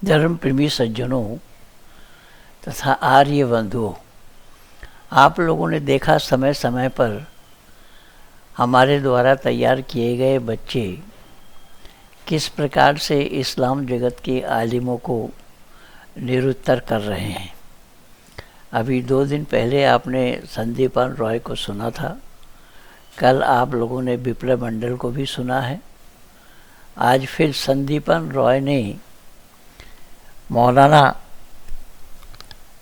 धर्म प्रेमी सज्जनों तथा आर्य बंधुओं, आप लोगों ने देखा समय समय पर हमारे द्वारा तैयार किए गए बच्चे किस प्रकार से इस्लाम जगत के आलिमों को निरुत्तर कर रहे हैं। अभी 2 दिन पहले आपने संदीपान रॉय को सुना था, कल आप लोगों ने विप्लव मंडल को भी सुना है। आज फिर संदीपान रॉय ने मौलाना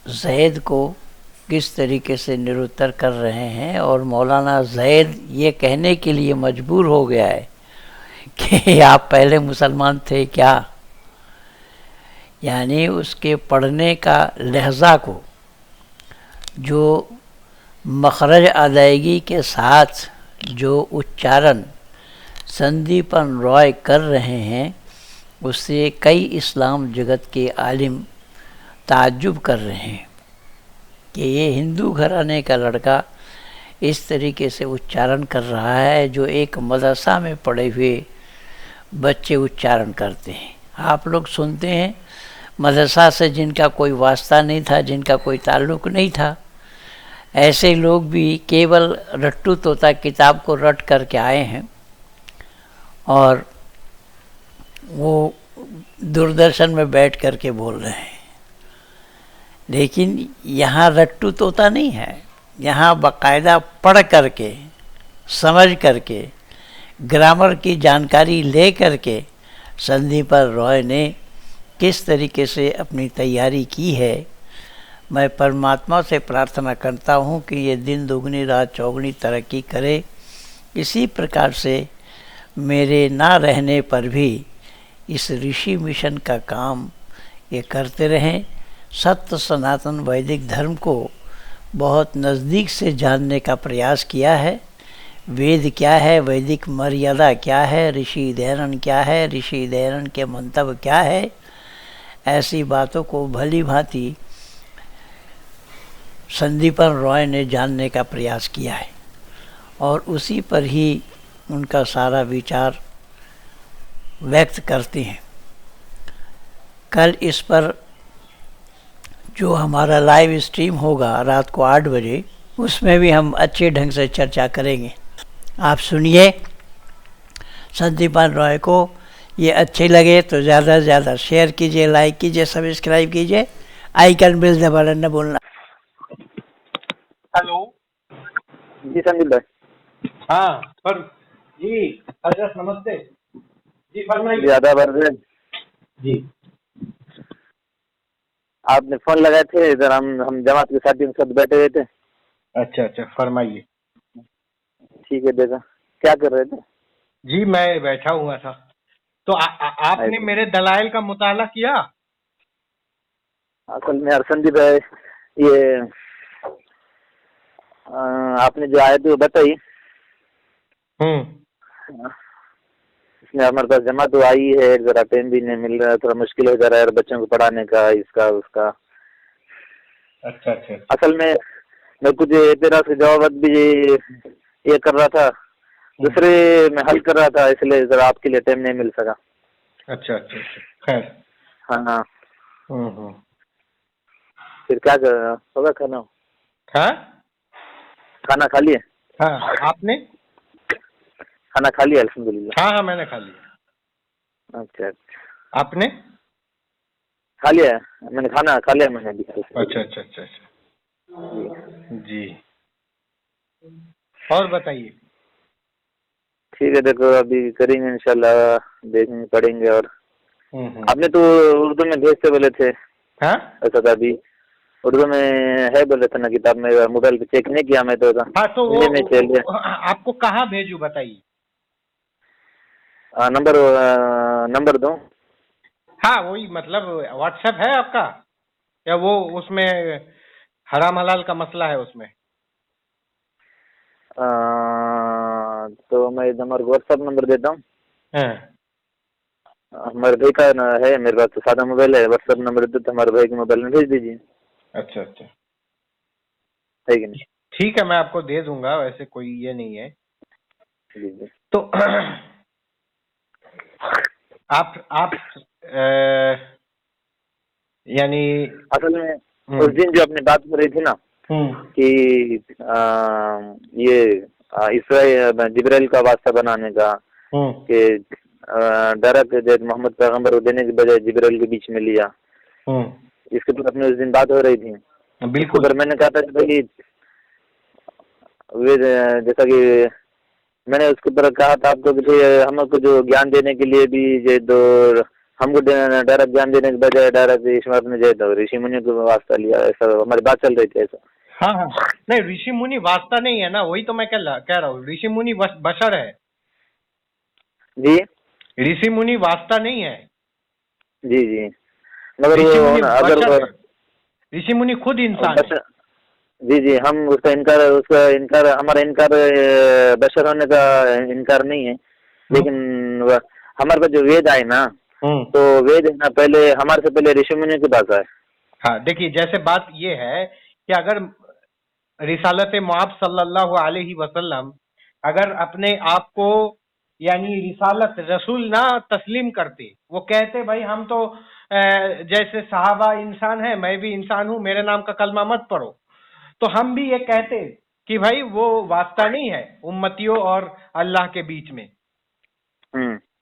जैद को किस तरीके से निरुत्तर कर रहे हैं, और मौलाना जैद ये कहने के लिए मजबूर हो गया है कि आप पहले मुसलमान थे क्या। यानी उसके पढ़ने का लहजा को, जो मखरज अदायगी के साथ जो उच्चारण संदीपन रॉय कर रहे हैं, उससे कई इस्लाम जगत के आलिम ताज्जुब कर रहे हैं कि ये हिंदू घराने का लड़का इस तरीके से उच्चारण कर रहा है जो एक मदरसा में पढ़े हुए बच्चे उच्चारण करते हैं। आप लोग सुनते हैं, मदरसा से जिनका कोई वास्ता नहीं था, जिनका कोई ताल्लुक़ नहीं था, ऐसे लोग भी केवल रट्टू तोता किताब को रट करके आए हैं और वो दूरदर्शन में बैठ करके बोल रहे हैं। लेकिन यहाँ रट्टू तोता नहीं है, यहाँ बाकायदा पढ़ करके, समझ करके, ग्रामर की जानकारी ले करके संदीपन रॉय ने किस तरीके से अपनी तैयारी की है। मैं परमात्मा से प्रार्थना करता हूँ कि ये दिन दुगनी रात चौगुनी तरक्की करे। इसी प्रकार से मेरे ना रहने पर भी इस ऋषि मिशन का काम ये करते रहें। सत्य सनातन वैदिक धर्म को बहुत नज़दीक से जानने का प्रयास किया है। वेद क्या है, वैदिक मर्यादा क्या है, ऋषि दयानन क्या है, ऋषि दयानन के मंतव्य क्या है, ऐसी बातों को भली भांति संदीपन रॉय ने जानने का प्रयास किया है और उसी पर ही उनका सारा विचार व्यक्त करते हैं। कल इस पर जो हमारा लाइव स्ट्रीम होगा रात को 8 बजे, उसमें भी हम अच्छे ढंग से चर्चा करेंगे। आप सुनिए संदीपन रॉय को। ये अच्छे लगे तो ज़्यादा से ज़्यादा शेयर कीजिए, लाइक कीजिए, सब्सक्राइब कीजिए, आइकन बेल दबाना न भूलना। हेलो जी संदीप भाई। हाँ पर जी हजरत नमस्ते जी, फरमाइए। ज्यादा बार जी आपने फोन लगाए थे, इधर हम जमात के साथियों के साथ बैठे हुए थे। अच्छा अच्छा, फरमाइए। ठीक है, देखा क्या कर रहे थे? जी मैं बैठा हुआ था। तो आपने मेरे दलाइल का मुताला किया? असल में यार संदीप भाई, ये आपने जो आए थे वो बताई। इसमें हमारे पास जमा तो आई है, जरा टाइम भी नहीं मिल रहा, थोड़ा मुश्किल हो जा रहा है बच्चों को पढ़ाने का, इसका उसका। अच्छा अच्छा। असल में मैं कुछ एतराज के जवाब भी ये कर रहा था, दूसरे में हल कर रहा था, इसलिए जरा आपके लिए टाइम नहीं मिल सका। अच्छा अच्छा अच्छा, खैर। हाँ हाँ। फिर क्या कर होगा? खाना हाँ खाना खा लिए? हाँ, आपने? खाना खा लिया अल्हम्दुलिल्लाह। हाँ हाँ, मैंने खा लिया। अच्छा अच्छा, आपने? खा लिया है मैंने, खाना खा लिया मैंने अभी। अच्छा अच्छा अच्छा अच्छा जी, और बताइए। ठीक है, देखो अभी करेंगे इंशाल्लाह, देखेंगे पढ़ेंगे। और आपने तो उर्दू में भेजते बोले थे। हाँ ऐसा था, अभी उर्दू में है बोले थे ना किताब में, मोबाइल पे चेक नहीं किया मैं तो। हाँ, तो हिंदी में चल वो गया। आपको कहाँ भेजू बताइए। नंबर नंबर दो। हाँ वही, मतलब व्हाट्सएप है आपका, या वो उसमें हराम हलाल का मसला है उसमें? तो मैं हमारे व्हाट्सएप नंबर देता हूँ। हाँ हमारे भाई का है मेरे पास, तो सादा मोबाइल है, व्हाट्सएप नंबर दे तो हमारे भाई के मोबाइल में भेज दीजिए। अच्छा अच्छा, है कि नहीं? ठीक है, मैं आपको दे दूंगा, वैसे कोई ये नहीं है। जी जी। तो आप यानी असल में उस दिन जो अपनी बात हो रही थी ना कि ये इसराइल जिब्राइल का वास्ता बनाने का, कि डायरेक्ट जैसे मोहम्मद पैगंबर को देने के बजाय जिब्राइल के बीच में लिया, इसके ऊपर अपनी उस दिन बात हो रही थी। बिल्कुल। पर मैंने कहा था कि भाई वे जैसा कि मैंने उसके ऊपर कहा था आपको कि भाई हमको जो ज्ञान देने के लिए भी जो दो हमको डायरेक्ट ज्ञान देने के बजाय डायरेक्ट ईश्वर ने जो दो ऋषि मुनि को वास्ता लिया, ऐसा हमारी बात चल रही थी ऐसा। हाँ हाँ, नहीं ऋषि मुनि वास्ता नहीं है ना, वही तो मैं कह रहा हूँ, ऋषि मुनि बशर है जी। ऋषि मुनि वास्ता नहीं है जी जी, मगर ऋषि मुनि अगर बशर है, ऋषि मुनि खुद इंसान है। जी जी, हम उसका इनकार हमारा इनकार बशर होने का इनकार नहीं है, लेकिन हमारे पास जो वेद आए ना, तो वेद है ना, पहले हमारे से पहले ऋषि मुनि की बात है। हाँ देखिए, जैसे बात ये है कि अगर रिसालत मुआब सल्लल्लाहु अलैहि वसल्लम अगर अपने आप को यानी रिसालत रसूल ना तस्लीम करते, वो कहते भाई हम तो जैसे सहाबा इंसान है, मैं भी इंसान हूँ, मेरे नाम का कलमा मत पढ़ो, तो हम भी ये कहते कि भाई वो वास्ता नहीं है उम्मतियों और अल्लाह के बीच में।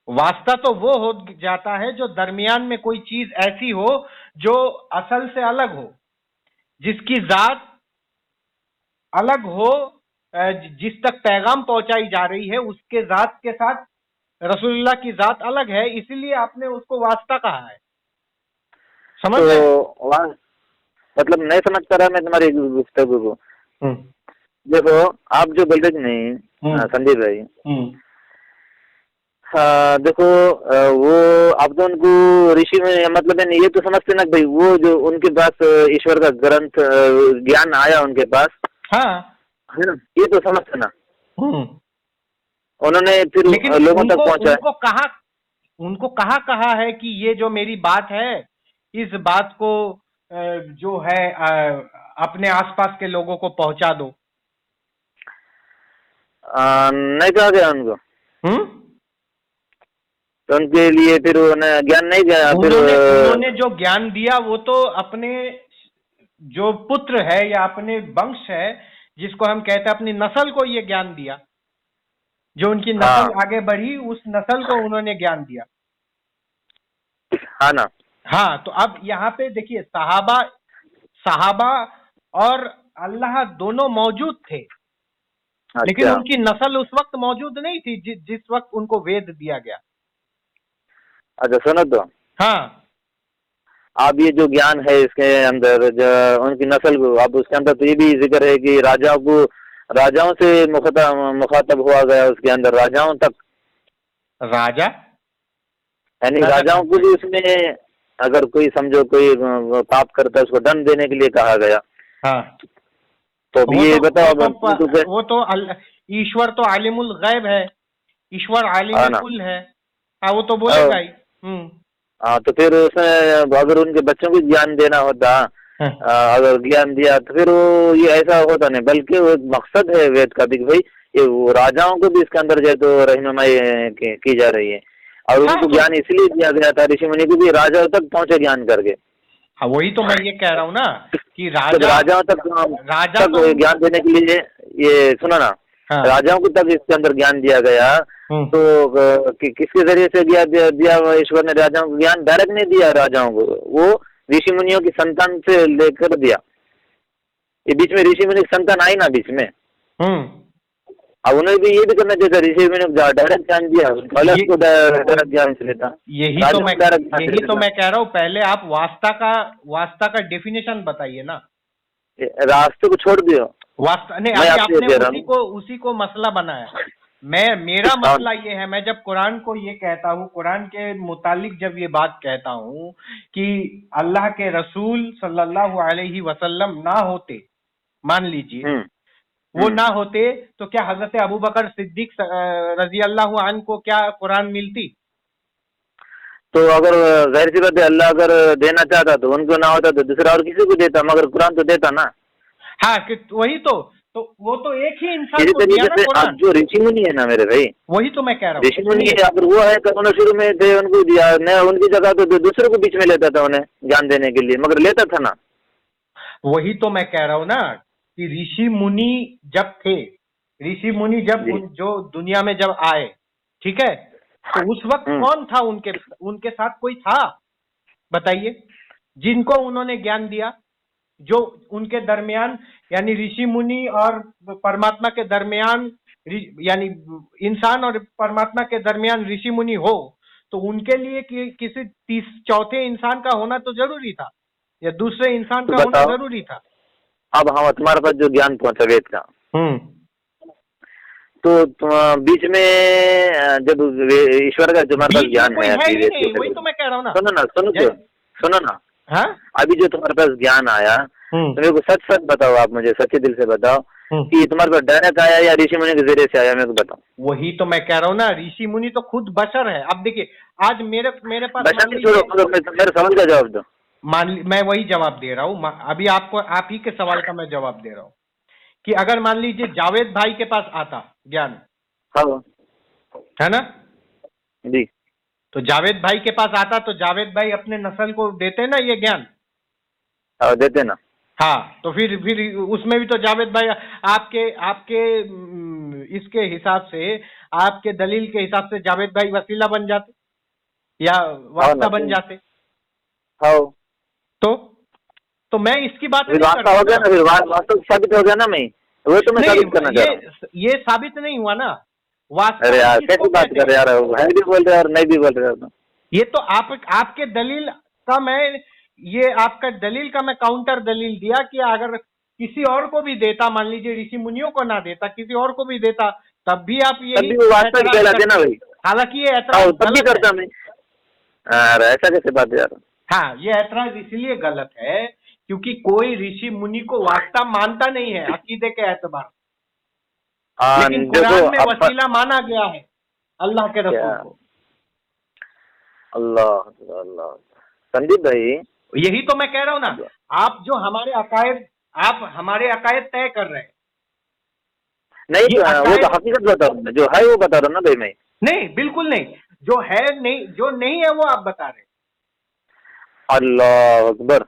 वास्ता तो वो हो जाता है जो दरमियान में कोई चीज ऐसी हो जो असल से अलग हो, जिसकी जात अलग हो, जिस तक पैगाम पहुंचाई जा रही है उसके जात के साथ रसूलुल्लाह की जात अलग है, इसीलिए आपने उसको वास्ता कहा है। समझ रहे? तो मतलब नहीं समझ पा रहा मैं तुम्हारी गुफ्तगू को। देखो आप जो बोल रहे थे नहीं संदीप भाई, देखो वो आप तो उनको ऋषि में मतलब है ये तो समझते ना भाई, वो जो उनके पास ईश्वर का ग्रंथ ज्ञान आया उनके पास, हाँ है ना, ये तो समझते ना। उन्होंने फिर लोगों तक पहुंचा, उनको कहा है कि ये जो मेरी बात है, इस बात को जो है अपने आसपास के लोगों को पहुंचा दो। नहीं कहा गया उनको। तो उनके लिए फिर उन्हें ज्ञान नहीं गया, फिर उन्होंने जो ज्ञान दिया वो तो अपने जो पुत्र है या अपने वंश है, जिसको हम कहते हैं अपनी नस्ल को ये ज्ञान दिया, जो उनकी नस्ल आगे बढ़ी उस नस्ल को उन्होंने ज्ञान दिया। हाँ ना। हाँ, तो अब यहाँ पे देखिए, सहाबा और अल्लाह दोनों मौजूद थे। अच्छा। लेकिन उनकी नस्ल उस वक्त मौजूद नहीं थी जिस वक्त उनको वेद दिया गया। अच्छा सुनो तो, हाँ, आप ये जो ज्ञान है इसके अंदर उनकी नस्ल को, अब उसके अंदर तो ये भी जिक्र है कि राजाओं से मुखातब हुआ गया, उसके अंदर राजाओं तक, राजा यानी राजाओं को भी उसमें अगर कोई समझो कोई पाप करता है उसको दंड देने के लिए कहा गया। हाँ, तो ये बताओ, वो तो ईश्वर तो आलिमुल गैब है, ईश्वर आलिमुल कुल है। हाँ, वो तो बोलेगा ही। हाँ, तो फिर उसमें अगर उनके बच्चों को ज्ञान देना होता, अगर ज्ञान दिया तो फिर वो ये ऐसा होता नहीं, बल्कि वो मकसद है वेद का भी भाई ये वो राजाओं को भी इसके अंदर जो तो रहनुमाई की जा रही है, और उनको ज्ञान इसलिए दिया गया था ऋषि मुनि को भी राजाओं तक पहुंचे ज्ञान करके। हाँ, वही तो मैं ये कह रहा हूँ ना कि राजाओं तक ज्ञान देने के लिए, ये सुनो ना, राजाओं को तक इसके अंदर ज्ञान दिया गया, तो किसके जरिए से दिया ईश्वर ने राजाओं को ज्ञान? डायरेक्ट नहीं दिया राजाओं को, वो ऋषि मुनियों की संतान से लेकर दिया। ये बीच में ऋषि मुनि की संतान आई ना बीच में, अब उन्हें भी ये भी करना चाहिए था, ऋषि मुनि डायरेक्ट ज्ञान दिया, को डायरेक्ट ज्ञान से लेता। यही तो मैं कह रहा हूँ, पहले आप वास्ता का डेफिनेशन बताइए ना। रास्ते को छोड़ दियो, वास्ता नहीं, आपने उसी को मसला बनाया। मेरा मसला ये है, मैं जब कुरान को ये कहता हूँ, कुरान के मुतालिक जब ये बात कहता हूँ कि अल्लाह के रसूल सल्लल्लाहु अलैहि वसल्लम ना होते, मान लीजिए वो ना होते, तो क्या हजरत अबू बकर सिद्दीक रजी अल्लाह अन्हु को क्या कुरान मिलती? तो अगर जाहिर सी बात है, अल्लाह अगर देना चाहता तो उनको ना होता तो दूसरा और किसी को देता, मगर कुरान तो देता ना। हाँ, वही तो तो वो तो एक ही इंसान इसी को दिया तरीके ना से कुरान। अब जो ऋषि मुनि है ना मेरे भाई, वही तो मैं कह रहा ऋषि हूँ। मुनि अगर वो है तो उन्होंने शुरू में थे, उनको दिया न, उनकी जगह तो दूसरे को बीच में लेता था उन्हें ज्ञान देने के लिए, मगर लेता था ना। वही तो मैं कह रहा हूँ ना कि ऋषि मुनि जब थे, ऋषि मुनि जब जी। जो दुनिया में जब आए, ठीक है, तो उस वक्त कौन था उनके उनके साथ? कोई था? बताइए, जिनको उन्होंने ज्ञान दिया, जो उनके दरमियान, यानी ऋषि मुनि और परमात्मा के दरमियान, यानी इंसान और परमात्मा के दरमियान ऋषि मुनि हो, तो उनके लिए किसी चौथे इंसान का होना तो जरूरी था, या दूसरे इंसान तो का होना बताओ, जरूरी था। अब हम तुम्हारे पास जो ज्ञान पहुंचा वेद का, तो बीच में जब ईश्वर का तुम्हारे पास ज्ञान कोई है, है ही नहीं, वही तो मैं कह रहा हूँ ना। सुनो ना, हाँ, अभी जो तुम्हारे पास ज्ञान आया, तो मेरे को सच सच बताओ, आप मुझे सच्चे दिल से बताओ कि तुम्हारे पास डायरेक्ट आया या ऋषि मुनि के जरिए से आया, मेरे को बताओ। वही तो मैं कह रहा हूँ ना, ऋषि मुनि तो खुद बशर है। अब देखिए, आज मेरे पास बशर छोड़ो, मेरे सवाल का जवाब दो। मैं वही जवाब दे रहा हूँ अभी आपको, आप ही के सवाल का मैं जवाब दे रहा हूँ कि अगर मान लीजिए जावेद भाई के पास आता ज्ञान, हाँ है ना जी, तो जावेद भाई के पास आता तो जावेद भाई अपने नस्ल को देते ना ये ज्ञान। देते ना। हाँ, तो फिर उसमें भी तो जावेद भाई आपके आपके इसके हिसाब से, आपके दलील के हिसाब से जावेद भाई वसीला बन जाते या वास्ता बन जाते। हाँ, तो मैं इसकी बात नहीं वास्ता हो गया ना, फिर वास्तव साबित हो गया ना। मैं वो तो मैं साबित करना चाह रहा हूँ। ये साबित नहीं हुआ ना वास्ता। अरे यार कैसी बात कर रहे यार, है भी बोल रहे और नहीं भी बोल रहे हो। ये तो आपके दलील का मैं, ये आपका दलील का मैं काउंटर दलील दिया कि अगर किसी और को भी देता, मान लीजिए ऋषि मुनियों को ना देता, किसी और को भी देता, तब भी आप यही कहलाते ना भाई। हालांकि ये ऐतराज तब भी करता मैं। अरे ऐसा कैसे बात है यार। हाँ, ये ऐतराज इसलिए गलत है क्योंकि कोई ऋषि मुनि को वास्ता मानता नहीं है अकीदे के एतबार, लेकिन कुरान में वसीला माना गया है अल्लाह के रसूल को। अल्लाह अल्लाह। संदीप भाई, यही तो मैं कह रहा हूँ ना, आप जो हमारे अकायद तय कर रहे हैं। नहीं, वो तो हकीकत बता रहा हूँ, जो है वो बता रहा हूँ ना भाई मैं। नहीं, बिल्कुल नहीं, जो है नहीं, जो नहीं है वो आप बता रहे हैं। अल्लाह अकबर।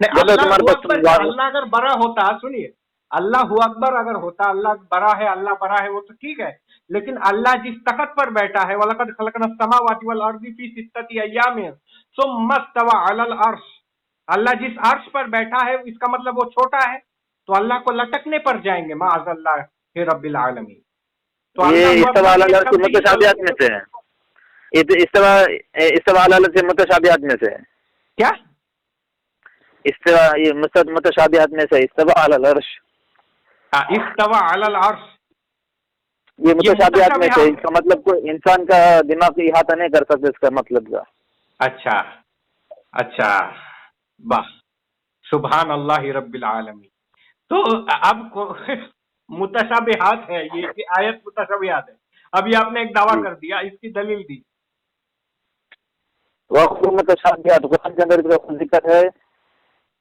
अल्लाह अगर बड़ा होता, सुनिए, अल्लाह अकबर अगर होता, अल्लाह बड़ा है वो तो ठीक है, लेकिन अल्लाह जिस तख्त पर बैठा है, वलक़द खलक़ना समावाति वल अर्ज़ फी सित्तति अय्यामिन सुम्मा इस्तवा अलल अर्श, अल्लाह जिस अर्श पर बैठा है इसका मतलब वो छोटा है, तो अल्लाह को लटकने पर जाएंगे माअज़ल्लाह हे रब्बिल आलमीन। तो ये इस्तवा अलल अर्श मुतशाबिहात में से है, ये तो इस्तवा अलल अर्श मुतशाबिहात में से है क्या? इस्तवा, ये मुतशाबिहात में से इस्तवा अलल अर्श, इस्तवा अलल अर्श, ये मुतशाबिहात में से, इसका मतलब कोई इंसान का दिमाग इहाता नहीं कर सकते इसका मतलब का। अच्छा, वाह, सुभान अल्लाह रब्बिल आलमीन। तो अब मुतशाबिहात है, ये आयत मुतशाबिहात है। अभी आपने एक दावा कर दिया, इसकी दलील दी। वह मुतशाबिहात कुरान के अंदर जिक्र है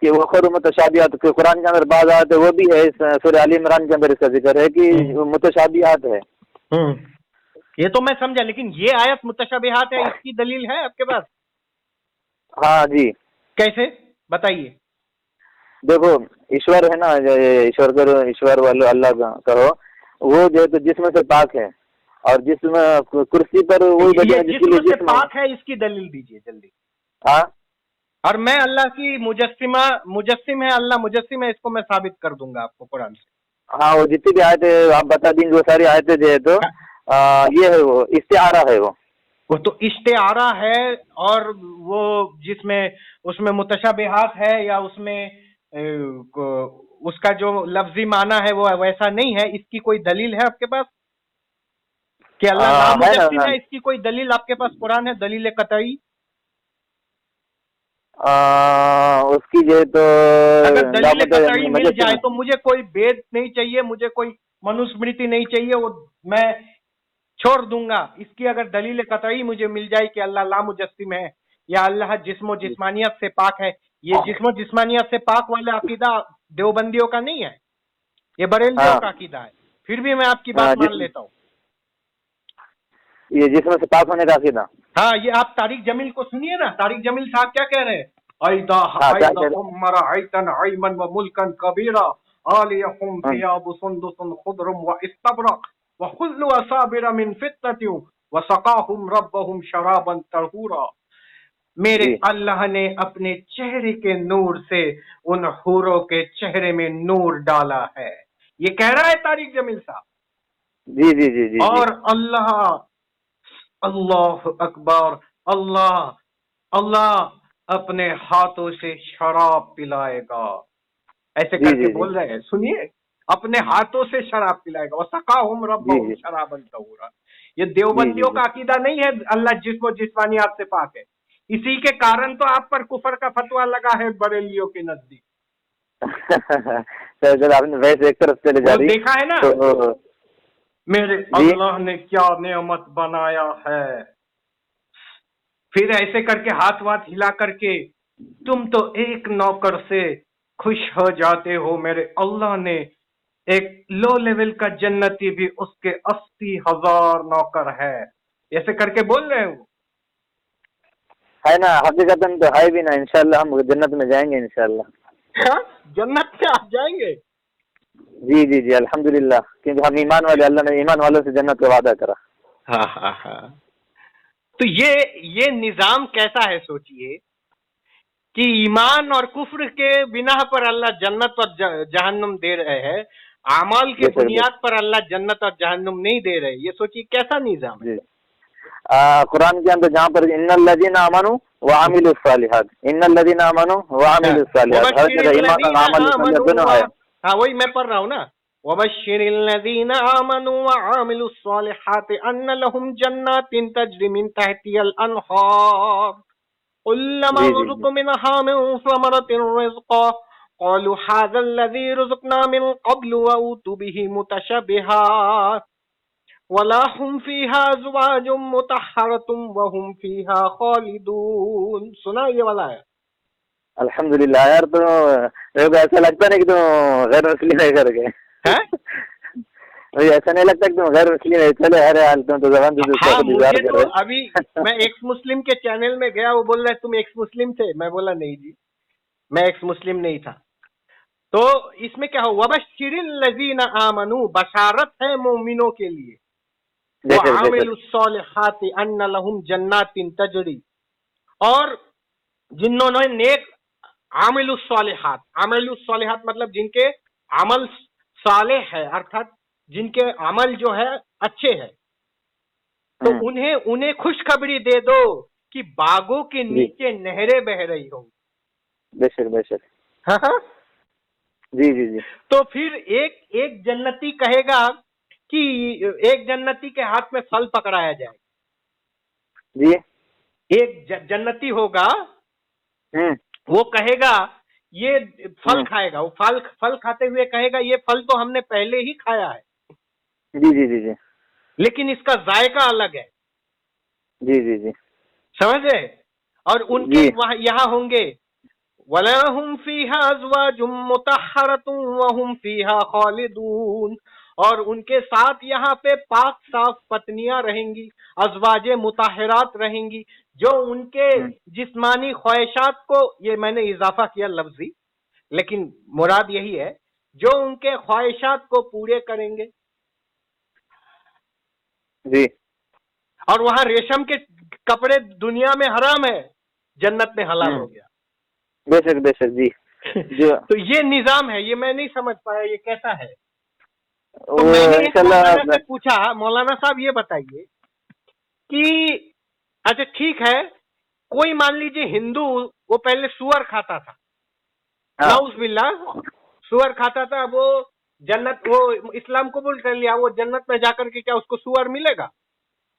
कि वखर मुतशाबिहात, कुरान के अंदर बात आते वो भी है, सूरह आल इमरान के अंदर इसका जिक्र है कि मुतशाबिहात है। ये तो मैं समझा, लेकिन ये आयत मुतशाबिहात है, इसकी दलील है आपके पास? हाँ जी। कैसे, बताइए। देखो, ईश्वर है ना, ईश्वर करो, ईश्वर वाले अल्लाह कहो, वो जो है तो जिस्म से पाक है, और जिसमें कुर्सी पर वो जिस्म से पाक है, इसकी दलील दीजिए जल्दी। हाँ, और मैं अल्लाह की मुजस्सिम है, अल्लाह मुजस्सिम है, इसको मैं साबित कर दूंगा आपको कुरान से। हाँ, वो जितनी भी आयतें आप बता देंगे, वो सारी आयतें जो है तो ये है, वो इस्तिआरा है, वो तो इस्तिआरा है, और वो जिसमें उसमें मुतशाबिहात है, या उसमें उसका जो लफ्जी माना है वो वैसा नहीं है, इसकी कोई दलील है आपके पास कि अल्लाह नामुजस्सिम है? इसकी कोई दलील आपके पास कुरान है, दलील कतई? उसकी जो तो अगर दलील कतई मिल जाए तो मुझे कोई वेद नहीं चाहिए, मुझे कोई मनुस्मृति नहीं चाहिए, वो मैं छोड़ दूंगा। इसकी अगर दलील कतई मुझे मिल जाए कि अल्लाह लामुजस्सिम है, या अल्लाह जिस्म जिस्मानियत से पाक है। ये जिस्म जिस्मानियत से पाक वाला अकीदा देवबंदियों का नहीं है, ये बरेलियों हाँ। का अकीदा है, फिर भी मैं आपकी बात मान लेता हूँ। ये जिसमें से पाक होने का अकीदा। हाँ, ये आप तारिक जमील को सुनिए ना, तारिक जमील साहब क्या कह रहे हैं, ऐदा हाँ क्या ऐदा कह रहे? उम्मरा ऐतन ऐमन व मुल्कन कबीरा आलियहुम हाँ, थियाबु सुंदुसन खुदरुम व इस्तबरा व खुल्लु असाबिरा मिन फित्ततिन व सकाहुम रब्बहुम शराबन तहूरा। मेरे जी अल्लाह ने अपने चेहरे के नूर से उन हूरों के चेहरे में नूर डाला है, ये कह रहा है तारिक जमील साहब। जी जी जी जी जी। और अल्लाह, अल्लाह अकबर, अल्लाह अल्लाह अपने हाथों से शराब पिलाएगा, ऐसे जी करके जी जी बोल रहे हैं, सुनिए, अपने हाथों से शराब पिलाएगा, सकाहुम जी रब्बहुम जी शराबन तहूरा। ये जी जी देवबंदियों जी। का अकीदा नहीं है अल्लाह जिस्म जिस्मानियात से पाक है, इसी के कारण तो आप पर कुफर का फतवा लगा है बरेलियों के नजदीक। तो जब आपने वैसे एक तरफ चले जा वो रही देखा है ना, तो मेरे जी अल्लाह ने क्या नेमत बनाया है, फिर ऐसे करके हाथ वाथ हिला करके तुम तो एक नौकर से खुश हो जाते हो, मेरे अल्लाह ने एक लो लेवल का जन्नती भी उसके 80,000 नौकर है, ऐसे करके बोल रहे हो। है ना, हकीकतन तो है भी ना, इंशाल्लाह हम जन्नत में जाएंगे इंशाल्लाह। हाँ, जन्नत में आप जाएंगे। जी जी जी अल्हम्दुलिल्लाह, क्योंकि हम ईमान वाले, अल्लाह ने ईमान वालों से जन्नत का वादा करा। हाँ हाँ हाँ। तो ये निजाम कैसा है, सोचिए कि ईमान और कुफ्र के बिना पर अल्लाह जन्नत और जहन्नुम दे रहे हैं, अमाल के बेशक बेशक बुनियाद पर अल्लाह जन्नत और जहन्नुम नहीं दे रहे, ये सोचिए कैसा निजाम है। जी। कुरान के अंदर जहाँ पर इन्नल्लज़ीना आमनू व आमिलुस सालिहात, इन्नल्लज़ीना आमनू व आमिलुस सालिहात, हर जगह ईमान और अमल दोनों है। हाँ, वही मैं पढ़ रहा हूँ ना, वबश्शिरिल्लज़ीना आमनू व आमिलुस सालिहात अन्न लहुम जन्नातिन तजरी मिन तहतिहल अनहार कुल्लमा जी जी जी रुज़िक़ू मिनहा मिन समरतिन रिज़्क़ा क़ालू हाज़ाल्लज़ी रुज़िक़ना मिन क़ब्लु व ऊतू बिही मुतशब्बिहा वलाहुम फीहा अज़वाजुम मुतहहरतुम वहुम फीहा खालिदून। सुना ये वाला है। अल्हम्दुलिल्लाह यार, तो मेरे को ऐसा लगता नहीं कि तुम गैर मुस्लिम है करके। हैं? मुझे ऐसा नहीं लगता कि तुम गैर मुस्लिम है, चले हर हाल तुम तो जबान से हाँ, इंतजार मुझे कर तो रहे अभी मैं एक्स मुस्लिम के चैनल में गया, वो बोल रहा है तुम एक्स मुस्लिम थे, मैं बोला नहीं जी, मैं एक्स मुस्लिम नहीं था। तो इसमें क्या हो, वबश्शिरिल लज़ीना आमनू, बशारत है मोमिनों के लिए, वो बेशक बेशक आमिलुस सालिहाति अन्न लहुम जन्नातिन तजरी, और जिन्होंने नेक आमिलुस सालिहात मतलब जिनके अमल सालेह है, अर्थात जिनके अमल जो है अच्छे हैं, तो उन्हें खुशखबरी दे दो कि बागों के जी नीचे नहरें बह रही होंगी। बेशक बेशक हाँ हाँ। जी जी जी तो फिर एक जन्नती कहेगा कि एक जन्नती के हाथ में फल पकड़ाया जाए, जी एक जन्नती होगा, वो कहेगा ये फल खाएगा, वो फल खाते हुए कहेगा ये फल तो हमने पहले ही खाया है, जी जी जी जी लेकिन इसका जायका अलग है। जी जी जी समझ रहे? और उनके जी वहां यहाँ होंगे वलहुम फीहा अज़वाजुम मुतहहरतुम वहुम फीहा खालिदून, और उनके साथ यहाँ पे पाक साफ पत्नियां रहेंगी, अज़वाजे मुताहिरात रहेंगी, जो उनके जिस्मानी ख्वाहिशात को, ये मैंने इजाफा किया लफ्जी, लेकिन मुराद यही है, जो उनके ख्वाहिशात को पूरे करेंगे। जी और वहां रेशम के कपड़े दुनिया में हराम है, जन्नत में हलाल हो गया। बेशक बेशक जी जो तो ये निजाम है, ये मैं नहीं समझ पाया ये कैसा है। तो वो मैंने एक इंशाल्लाह मौलाना से पूछा, मौलाना साहब ये बताइए कि अच्छा ठीक है, कोई मान लीजिए हिंदू, वो पहले सुअर खाता था, नाउज़ुबिल्लाह, सुअर खाता था, वो जन्नत, वो इस्लाम कबूल कर लिया, वो जन्नत में जाकर के क्या उसको सुअर मिलेगा?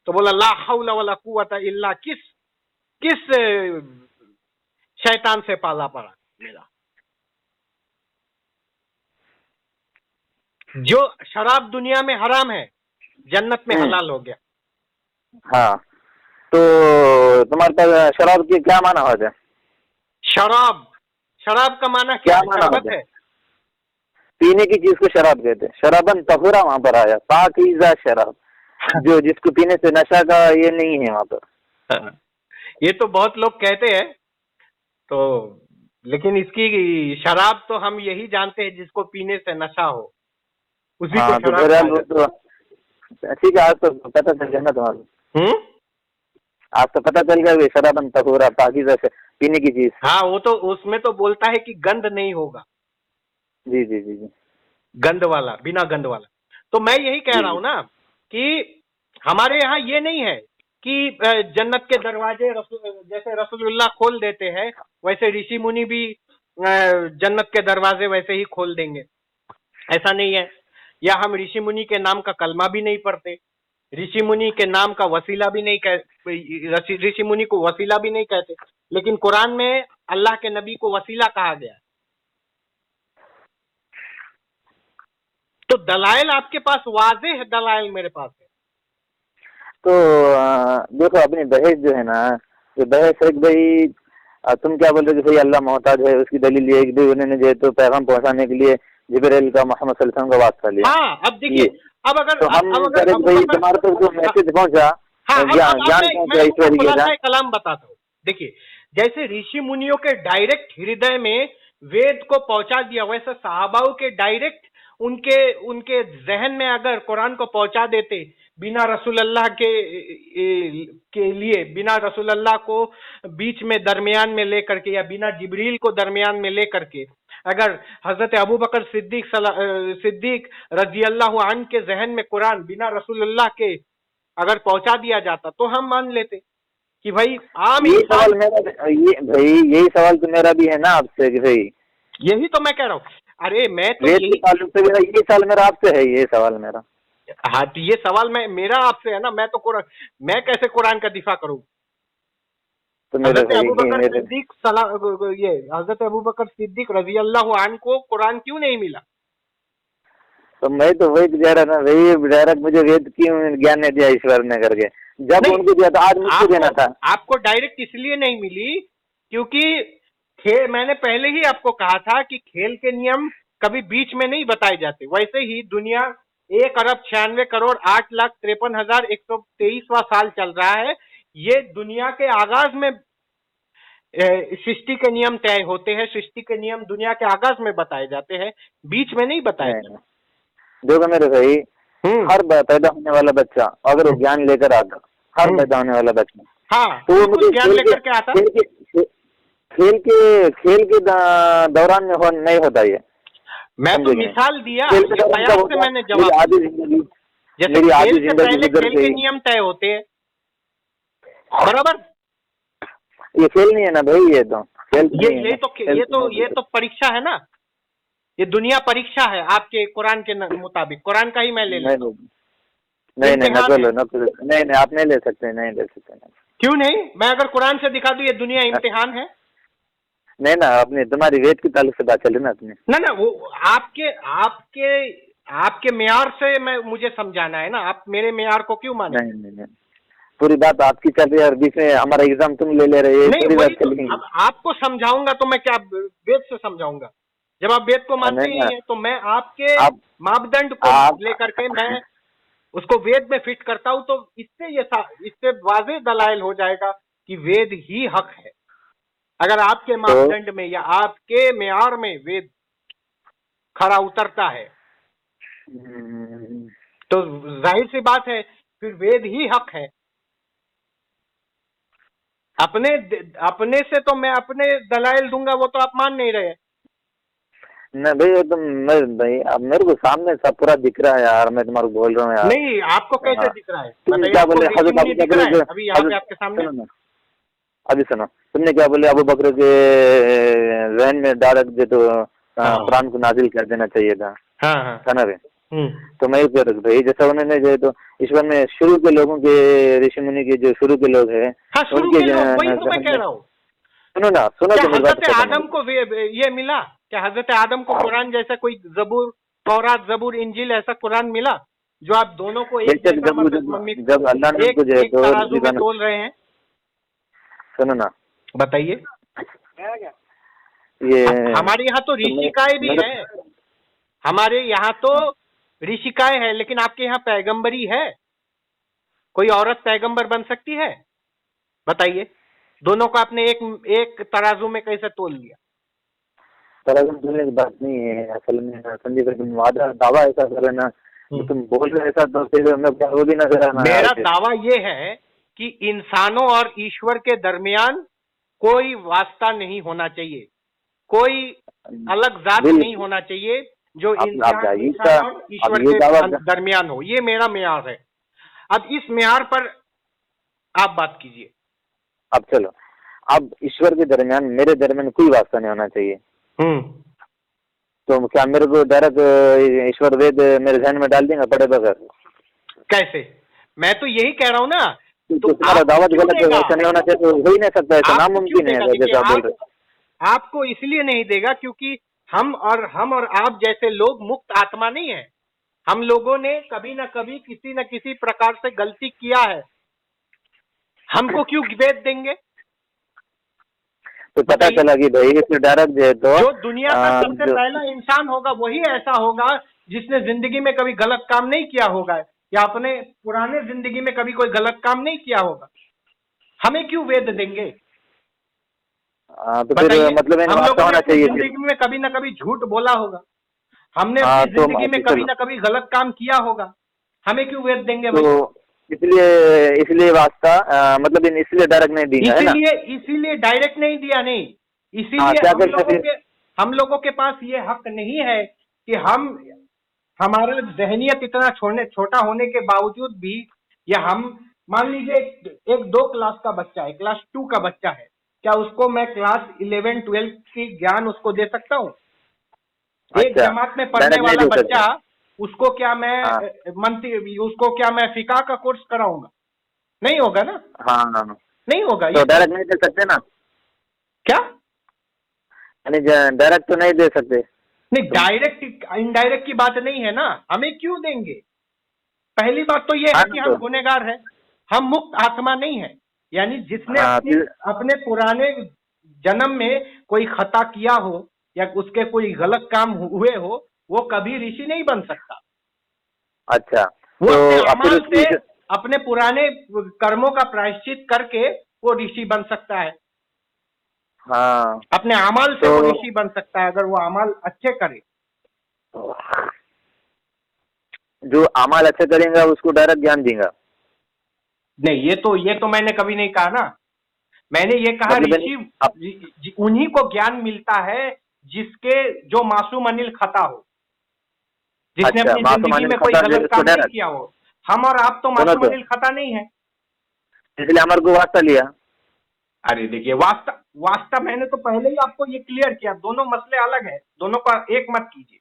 तो बोला ला हौला वला कुव्वता इल्ला, किस शैतान से पाला पड़ा मिला। जो शराब दुनिया में हराम है, जन्नत में हलाल हो गया। हाँ, तो तुम्हारे पास शराब की क्या माना होता है? शराब का माना क्या है? शरबत है। पीने की चीज को शराब कहते हैं। शराबन तहुरा वहां पर आया, पाकीज़ा शराब, जो जिसको पीने से नशा का ये नहीं है वहां पर। ये तो बहुत लोग कहते हैं, तो लेकिन इसकी शराब तो हम यही जानते हैं जिसको पीने से नशा हो, उसी को हाँ तो शराब कहा जाता है। तो ठीक है, आज तो पता चल गया ना तुम्हारा। आज तो पता चल गया शराबन तहुरा पाकीज़ा से पीने की चीज। हाँ, वो तो उसमें तो बोलता है कि गंध नहीं होगा। जी जी जी जी, गंध वाला, बिना गंध वाला। तो मैं यही कह रहा हूं ना कि हमारे यहाँ ये नहीं है कि जन्नत के दरवाजे जैसे रसूलुल्लाह खोल देते हैं वैसे ऋषि मुनि भी जन्नत के दरवाजे वैसे ही खोल देंगे, ऐसा नहीं है। या हम ऋषि मुनि के नाम का कलमा भी नहीं पढ़ते, ऋषि मुनि के नाम का वसीला भी नहीं कहते, ऋषि मुनि को वसीला भी नहीं कहते, लेकिन कुरान में अल्लाह के नबी को वसीला कहा गया। तो दलाइल आपके पास वाज़े है, दलाइल मेरे पास है। तो देखो अपनी बहस जो है ना, ये बहस एक भाई तुम क्या बोल रहे हो कि भाई अल्लाह मोहताज है, उसकी दलील ये कि उन्होंने जो है तो पैगाम पहुंचाने के लिए जिब्राइल का मोहम्मद सल्लल्लाहु अलैहि वसल्लम का वास्ता लिया। हाँ, अब देखिए, अब अगर तो हम भाई तुम्हारे तक जो मैसेज पहुंचा, ज्ञान पहुंचा, कलाम बताता हूँ। देखिए, जैसे ऋषि मुनियों के डायरेक्ट हृदय में वेद को पहुंचा दिया, वैसे सहाबाओं के डायरेक्ट उनके जहन में अगर कुरान को पहुंचा देते, बिना रसूलुल्लाह के लिए, बिना रसूलुल्लाह को बीच में दरमियान में लेकर के, या बिना जिब्रील को दरमियान में लेकर के, अगर हजरत अबू बकर सिद्दीक रजी अल्लाह अन्हु के जहन में कुरान बिना रसूलुल्लाह के अगर पहुंचा दिया जाता तो हम मान लेते कि भाई आम यही सवाल मेरा, यही सवाल तो मेरा भी है ना आपसे कि भाई, यही तो मैं कह रहा हूँ। अरे मैं तो यही सवाल मेरा आपसे है, ये सवाल मेरा। हाँ, तो ये सवाल मेरा आपसे है ना। मैं कैसे कुरान का दिफा करूं? तो हजरत अबू बकर सिद्दीक रजी अल्लाह अन्हु को कुरान क्यों नहीं मिला? तो मैं तो वही कह रहा ना भाई, डायरेक्ट मुझे वेद क्यों ज्ञान ने दिया ईश्वर ने करके, जब उनको दिया था आज मुझको देना था। आपको डायरेक्ट इसलिए नहीं मिली क्योंकि मैंने पहले ही आपको कहा था कि खेल के नियम कभी बीच में नहीं बताए जाते। वैसे ही दुनिया 1,96,08,53,123वां साल चल रहा है। ये दुनिया के आगाज में सृष्टि के नियम तय होते हैं, सृष्टि के नियम दुनिया के आगाज में बताए जाते हैं, बीच में नहीं बताए जाते। देखो मेरे भाई, हर पैदा होने वाला बच्चा अगर वो ज्ञान लेकर आता, हर पैदा होने वाला बच्चा, हाँ, तो वो मुझे ज्ञान लेकर के आता, खेल के दौरान में नहीं होता ये। मैं तो मिसाल दिया, से मैंने जवाब, आधी जिंदगी, जैसे खेल से पहले खेल के नियम तय होते हैं, बराबर। ये खेल नहीं है ना भाई, ये तो खेल, ये तो परीक्षा है ना, ये दुनिया परीक्षा है आपके कुरान के मुताबिक। कुरान का ही मैं ले लेता हूँ। नहीं, आप नहीं ले सकते, नहीं ले सकते। क्यों नहीं? मैं अगर कुरान से दिखा दूं ये दुनिया इम्तिहान है। नहीं ना, अपने तुम्हारी वेद की ताल्लुक से बात चले ना अपने। ना वो आपके मेयार से मुझे समझाना है ना, आप मेरे मेयार को क्यों माने? नहीं, पूरी बात आपकी चल रही है और बीच में हमारा एग्जाम तुम ले रहे हो। नहीं, अब आपको समझाऊंगा तो मैं क्या वेद से समझाऊंगा? जब आप वेद को मानते ही हैं तो मैं आपके मापदंड को लेकर के मैं उसको वेद में फिट करता हूं, तो इससे वाज़ेह दलाइल हो जाएगा कि वेद ही हक है। अगर आपके मापदंड में या आपके मेयार में वेद खरा उतरता है तो जाहिर सी बात है फिर वेद ही हक है। अपने से तो मैं अपने दलाइल दूंगा, वो तो आप मान नहीं रहे। नहीं भाई, भाई अब मेरे को सामने सब पूरा दिख रहा है यार, मैं तुम्हारे बोल रहा हूँ यार। नहीं, आपको कैसे दिख रहा है? क्या बोले अभी आपके सामने। अभी सुनो, तुमने क्या बोले अबू बकर के जहन में डायरेक्ट जो तो कुरान को नाजिल कर देना चाहिए था। हाँ, था ना भाई? तो मैं कह रहा भाई, जैसा उन्होंने जो तो ईश्वर में शुरू के लोगों के, ऋषि मुनि के जो शुरू के लोग हैं, उनके वही तो मैं कह रहा हूँ। सुनो ना, हजरत आदम को ये मिला क्या? हजरत आदम को कुरान जैसा कोई जबूर, तौरात, जबूर, इंजील ऐसा कुरान मिला जो आप दोनों को एक जब अल्लाह ने तराजू में तोल रहे हैं? सुनो ना, बताइए। ये हमारे यहाँ तो ऋषिकाएं भी है, हमारे यहाँ तो ऋषिकाएं है, लेकिन आपके यहाँ पैगंबरी है? कोई औरत पैगंबर बन सकती है? बताइए। दोनों को आपने एक तराजू में कैसे तोल लिया? तराजू में तोलने की बात नहीं है असल में संदीप, तुम वादा दावा ऐसा कर रहे ना, तो तुम बोल रहे ऐसा, तो फिर मैं वो भी नजर आना। मेरा दावा ये है कि इंसानों और ईश्वर के दरमियान कोई वास्ता नहीं होना चाहिए, कोई अलग जात नहीं होना चाहिए जो इंसान और ईश्वर के दरमियान हो। ये मेरा मेयार है। अब इस मेयार पर आप बात कीजिए। अब चलो, अब ईश्वर के दरमियान मेरे दरमियान कोई वास्ता नहीं होना चाहिए। तो क्या मेरे को डायरेक्ट ईश्वर वेद मेरे ध्यान में डाल देंगे पड़े बगैर? कैसे? मैं तो यही कह रहा हूँ ना। तो तुम्हारा दावा गलत है, ऐसा नहीं होना चाहिए, तो हो ही नहीं सकता, ऐसा नामुमकिन है जैसा बोल रहे। आपको इसलिए नहीं देगा क्योंकि हम और आप जैसे लोग मुक्त आत्मा नहीं है। हम लोगों ने कभी ना कभी किसी न किसी प्रकार से गलती किया है। हमको क्यों वेद देंगे? तो पता चला कि भाई इसमें डायरेक्ट दे दो। जो दुनिया का सबसे पहला इंसान होगा वही ऐसा होगा जिसने जिंदगी में कभी गलत काम नहीं किया होगा, या अपने पुराने जिंदगी में कभी कोई गलत काम नहीं किया होगा। हमें क्यों वेद देंगे? तो फिर मतलब हम लोगों ने अपनी जिंदगी में कभी ना कभी झूठ बोला होगा, हमने अपनी जिंदगी में कभी ना कभी गलत काम किया होगा, हमें क्यों वेद देंगे भाई? तो इसलिए वास्ता मतलब इसलिए डायरेक्ट नहीं दिया है ना? इसीलिए डायरेक्ट नहीं दिया, नहीं इसीलिए हम लोगों के पास ये हक नहीं है कि हमारा जहनियत इतना छोटा होने के बावजूद भी, या हम मान लीजिए एक 2 क्लास का बच्चा है, क्लास 2 का बच्चा है, क्या उसको मैं क्लास 11 12 की ज्ञान उसको दे सकता हूँ? एक जमात में पढ़ने वाला बच्चा, उसको क्या मैं उसको क्या मैं फिका का कोर्स कराऊंगा? नहीं होगा ना। हाँ नहीं होगा। तो डायरेक्ट नहीं दे सकते ना? क्या डायरेक्ट तो नहीं दे सकते? नहीं, डायरेक्ट इनडायरेक्ट की बात नहीं है ना। हमें क्यों देंगे? पहली बात तो ये है कि हम गुनहगार हैं, हम मुक्त आत्मा नहीं है। यानी जिसने अपने पुराने जन्म में कोई खता किया हो या उसके कोई गलत काम हुए हो, वो कभी ऋषि नहीं बन सकता। अच्छा, वो अपने अमल से अपने पुराने कर्मों का प्रायश्चित करके वो ऋषि बन सकता है। हाँ, अपने अमल से वो ऋषि बन सकता है, अगर वो अमल अच्छे करे। जो अमल अच्छे करेंगे उसको डायरेक्ट ज्ञान देगा? नहीं, ये तो मैंने कभी नहीं कहा ना। मैंने ये कहा ऋषि उन्हीं को ज्ञान मिलता है जिसके जो मासूम अनिल खता हो, जिसने अपनी जिंदगी में कोई गलत काम नहीं किया हो। हम और आप तो मासूम अनिल खता नहीं है, इसलिए हमारे को वास्ता लिया। अरे देखिए, वास्ता मैंने तो पहले ही आपको ये क्लियर किया, दोनों मसले अलग है, दोनों का एक मत कीजिए।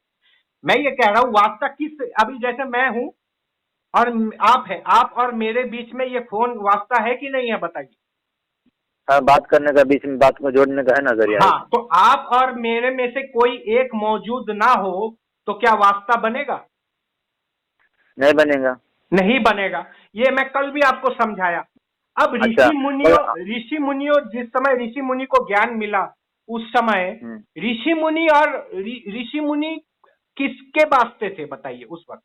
मैं ये कह रहा हूँ वास्ता किस, अभी जैसे मैं हूं और आप है, आप और मेरे बीच में ये फोन वास्ता है कि नहीं है? बताइए। हाँ, बात करने का, बीच में बात को जोड़ने का है नजरिया। हाँ, तो आप और मेरे में से कोई एक मौजूद ना हो तो क्या वास्ता बनेगा? नहीं बनेगा। नहीं बनेगा। ये मैं कल भी आपको समझाया। अब अच्छा, ऋषि मुनियों जिस समय ऋषि मुनि को ज्ञान मिला, उस समय ऋषि मुनि किसके वास्ते थे? बताइए उस वक्त।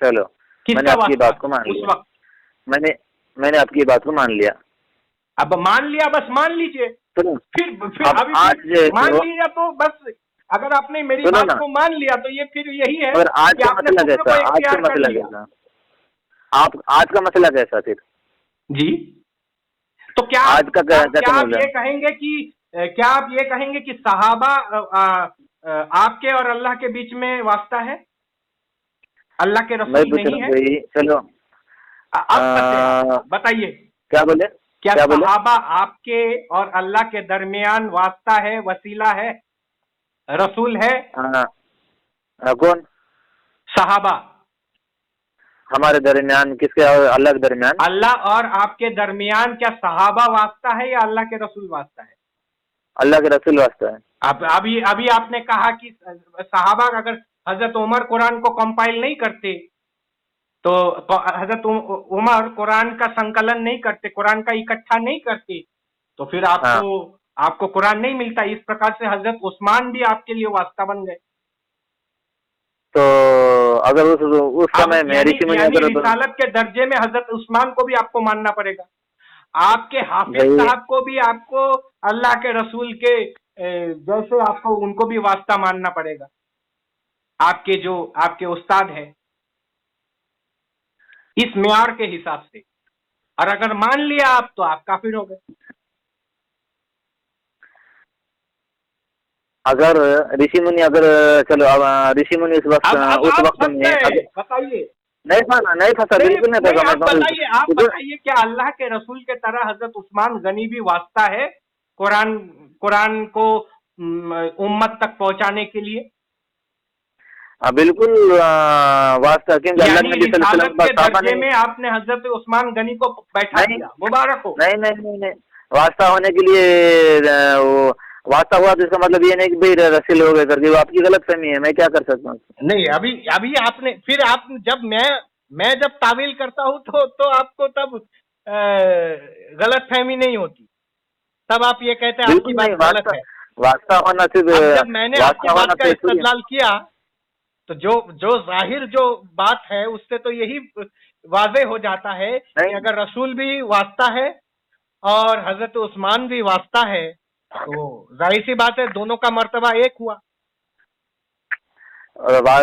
चलो, मैंने आपकी बात को मान लिया। उस वक्त मैंने आपकी बात को मान लिया। अब मान लिया, बस मान लीजिए। फिर अभी मान लिया तो बस, अगर आपने मेरी बात को मान लिया तो ये फिर यही है कि आपने आज का मसला कैसा? आज का मसला कैसा फिर? जी, तो क्या आज का क्या आप ये कहेंगे कि सहाबा आपके और अल्लाह के बीच में वास्ता है? अल्लाह के रसूल नहीं है? चलो, अब बताइए, क्या बोले? क्या सहाबा आपके और अल्लाह के दरमियान वास्ता है, वसीला है, रसूल है? कौन? सहाबा। हमारे दरमियान? किसके और अल्लाह के दरमियान? अल्लाह और आपके दरमियान क्या सहाबा वास्ता है या अल्लाह के रसूल वास्ता है? अल्लाह के रसूल वास्ता है। अभी आपने कहा कि सहाबा, अगर हजरत उमर कुरान को कंपाइल नहीं करते तो हजरत उमर कुरान का संकलन नहीं करते, कुरान का इकट्ठा नहीं करते, तो फिर आपको कुरान नहीं मिलता। इस प्रकार से हजरत उस्मान भी आपके लिए वास्ता बन गए। तो अगर उस समय में ऋषि मुनि अगर रिसालत के दर्जे में हजरत उस्मान को भी आपको मानना पड़ेगा, आपके हाफिज साहब को भी आपको अल्लाह के रसूल के जैसे आपको उनको भी वास्ता मानना पड़ेगा, आपके जो आपके उस्ताद है, इस मेयार के हिसाब से। और अगर मान लिया आप तो आप काफिर हो गए। अगर ऋषि मुनि अगर चलो ऋषि मुनि उस वक्त में बताइए, नहीं फंसा, बिल्कुल नहीं फंसा। आप बताइए क्या अल्लाह के रसूल के तरह हजरत उस्मान गनी भी वास्ता है कुरान को उम्मत तक पहुंचाने के लिए? बिल्कुल वास्ता, क्योंकि अल्लाह के नबी सल्लल्लाहु अलैहि वसल्लम के दर्जे में आपने हजरत उस्मान गनी को बैठा दिया, मुबारक हो। नहीं, वास्ता होने के लिए वो वास्ता हुआ तो इसका मतलब ये नहीं कि भाई रसूल हो गए करके, वो आपकी गलत फहमी है, मैं क्या कर सकता हूँ। नहीं, अभी आपने फिर आप जब मैं जब तावील करता हूँ तो आपको तब गलत फहमी नहीं होती, तब आप ये कहते हैं आपकी बात गलत है। वास्ता होना सिर्फ जब मैंने आपकी बात का इस्तेदलाल किया तो जो जाहिर जो बात है उससे तो यही वाज़े हो जाता है कि अगर रसूल भी वास्ता है और हजरत उस्मान भी वास्ता है तो जाहिर सी बात है दोनों का मर्तबा एक हुआ।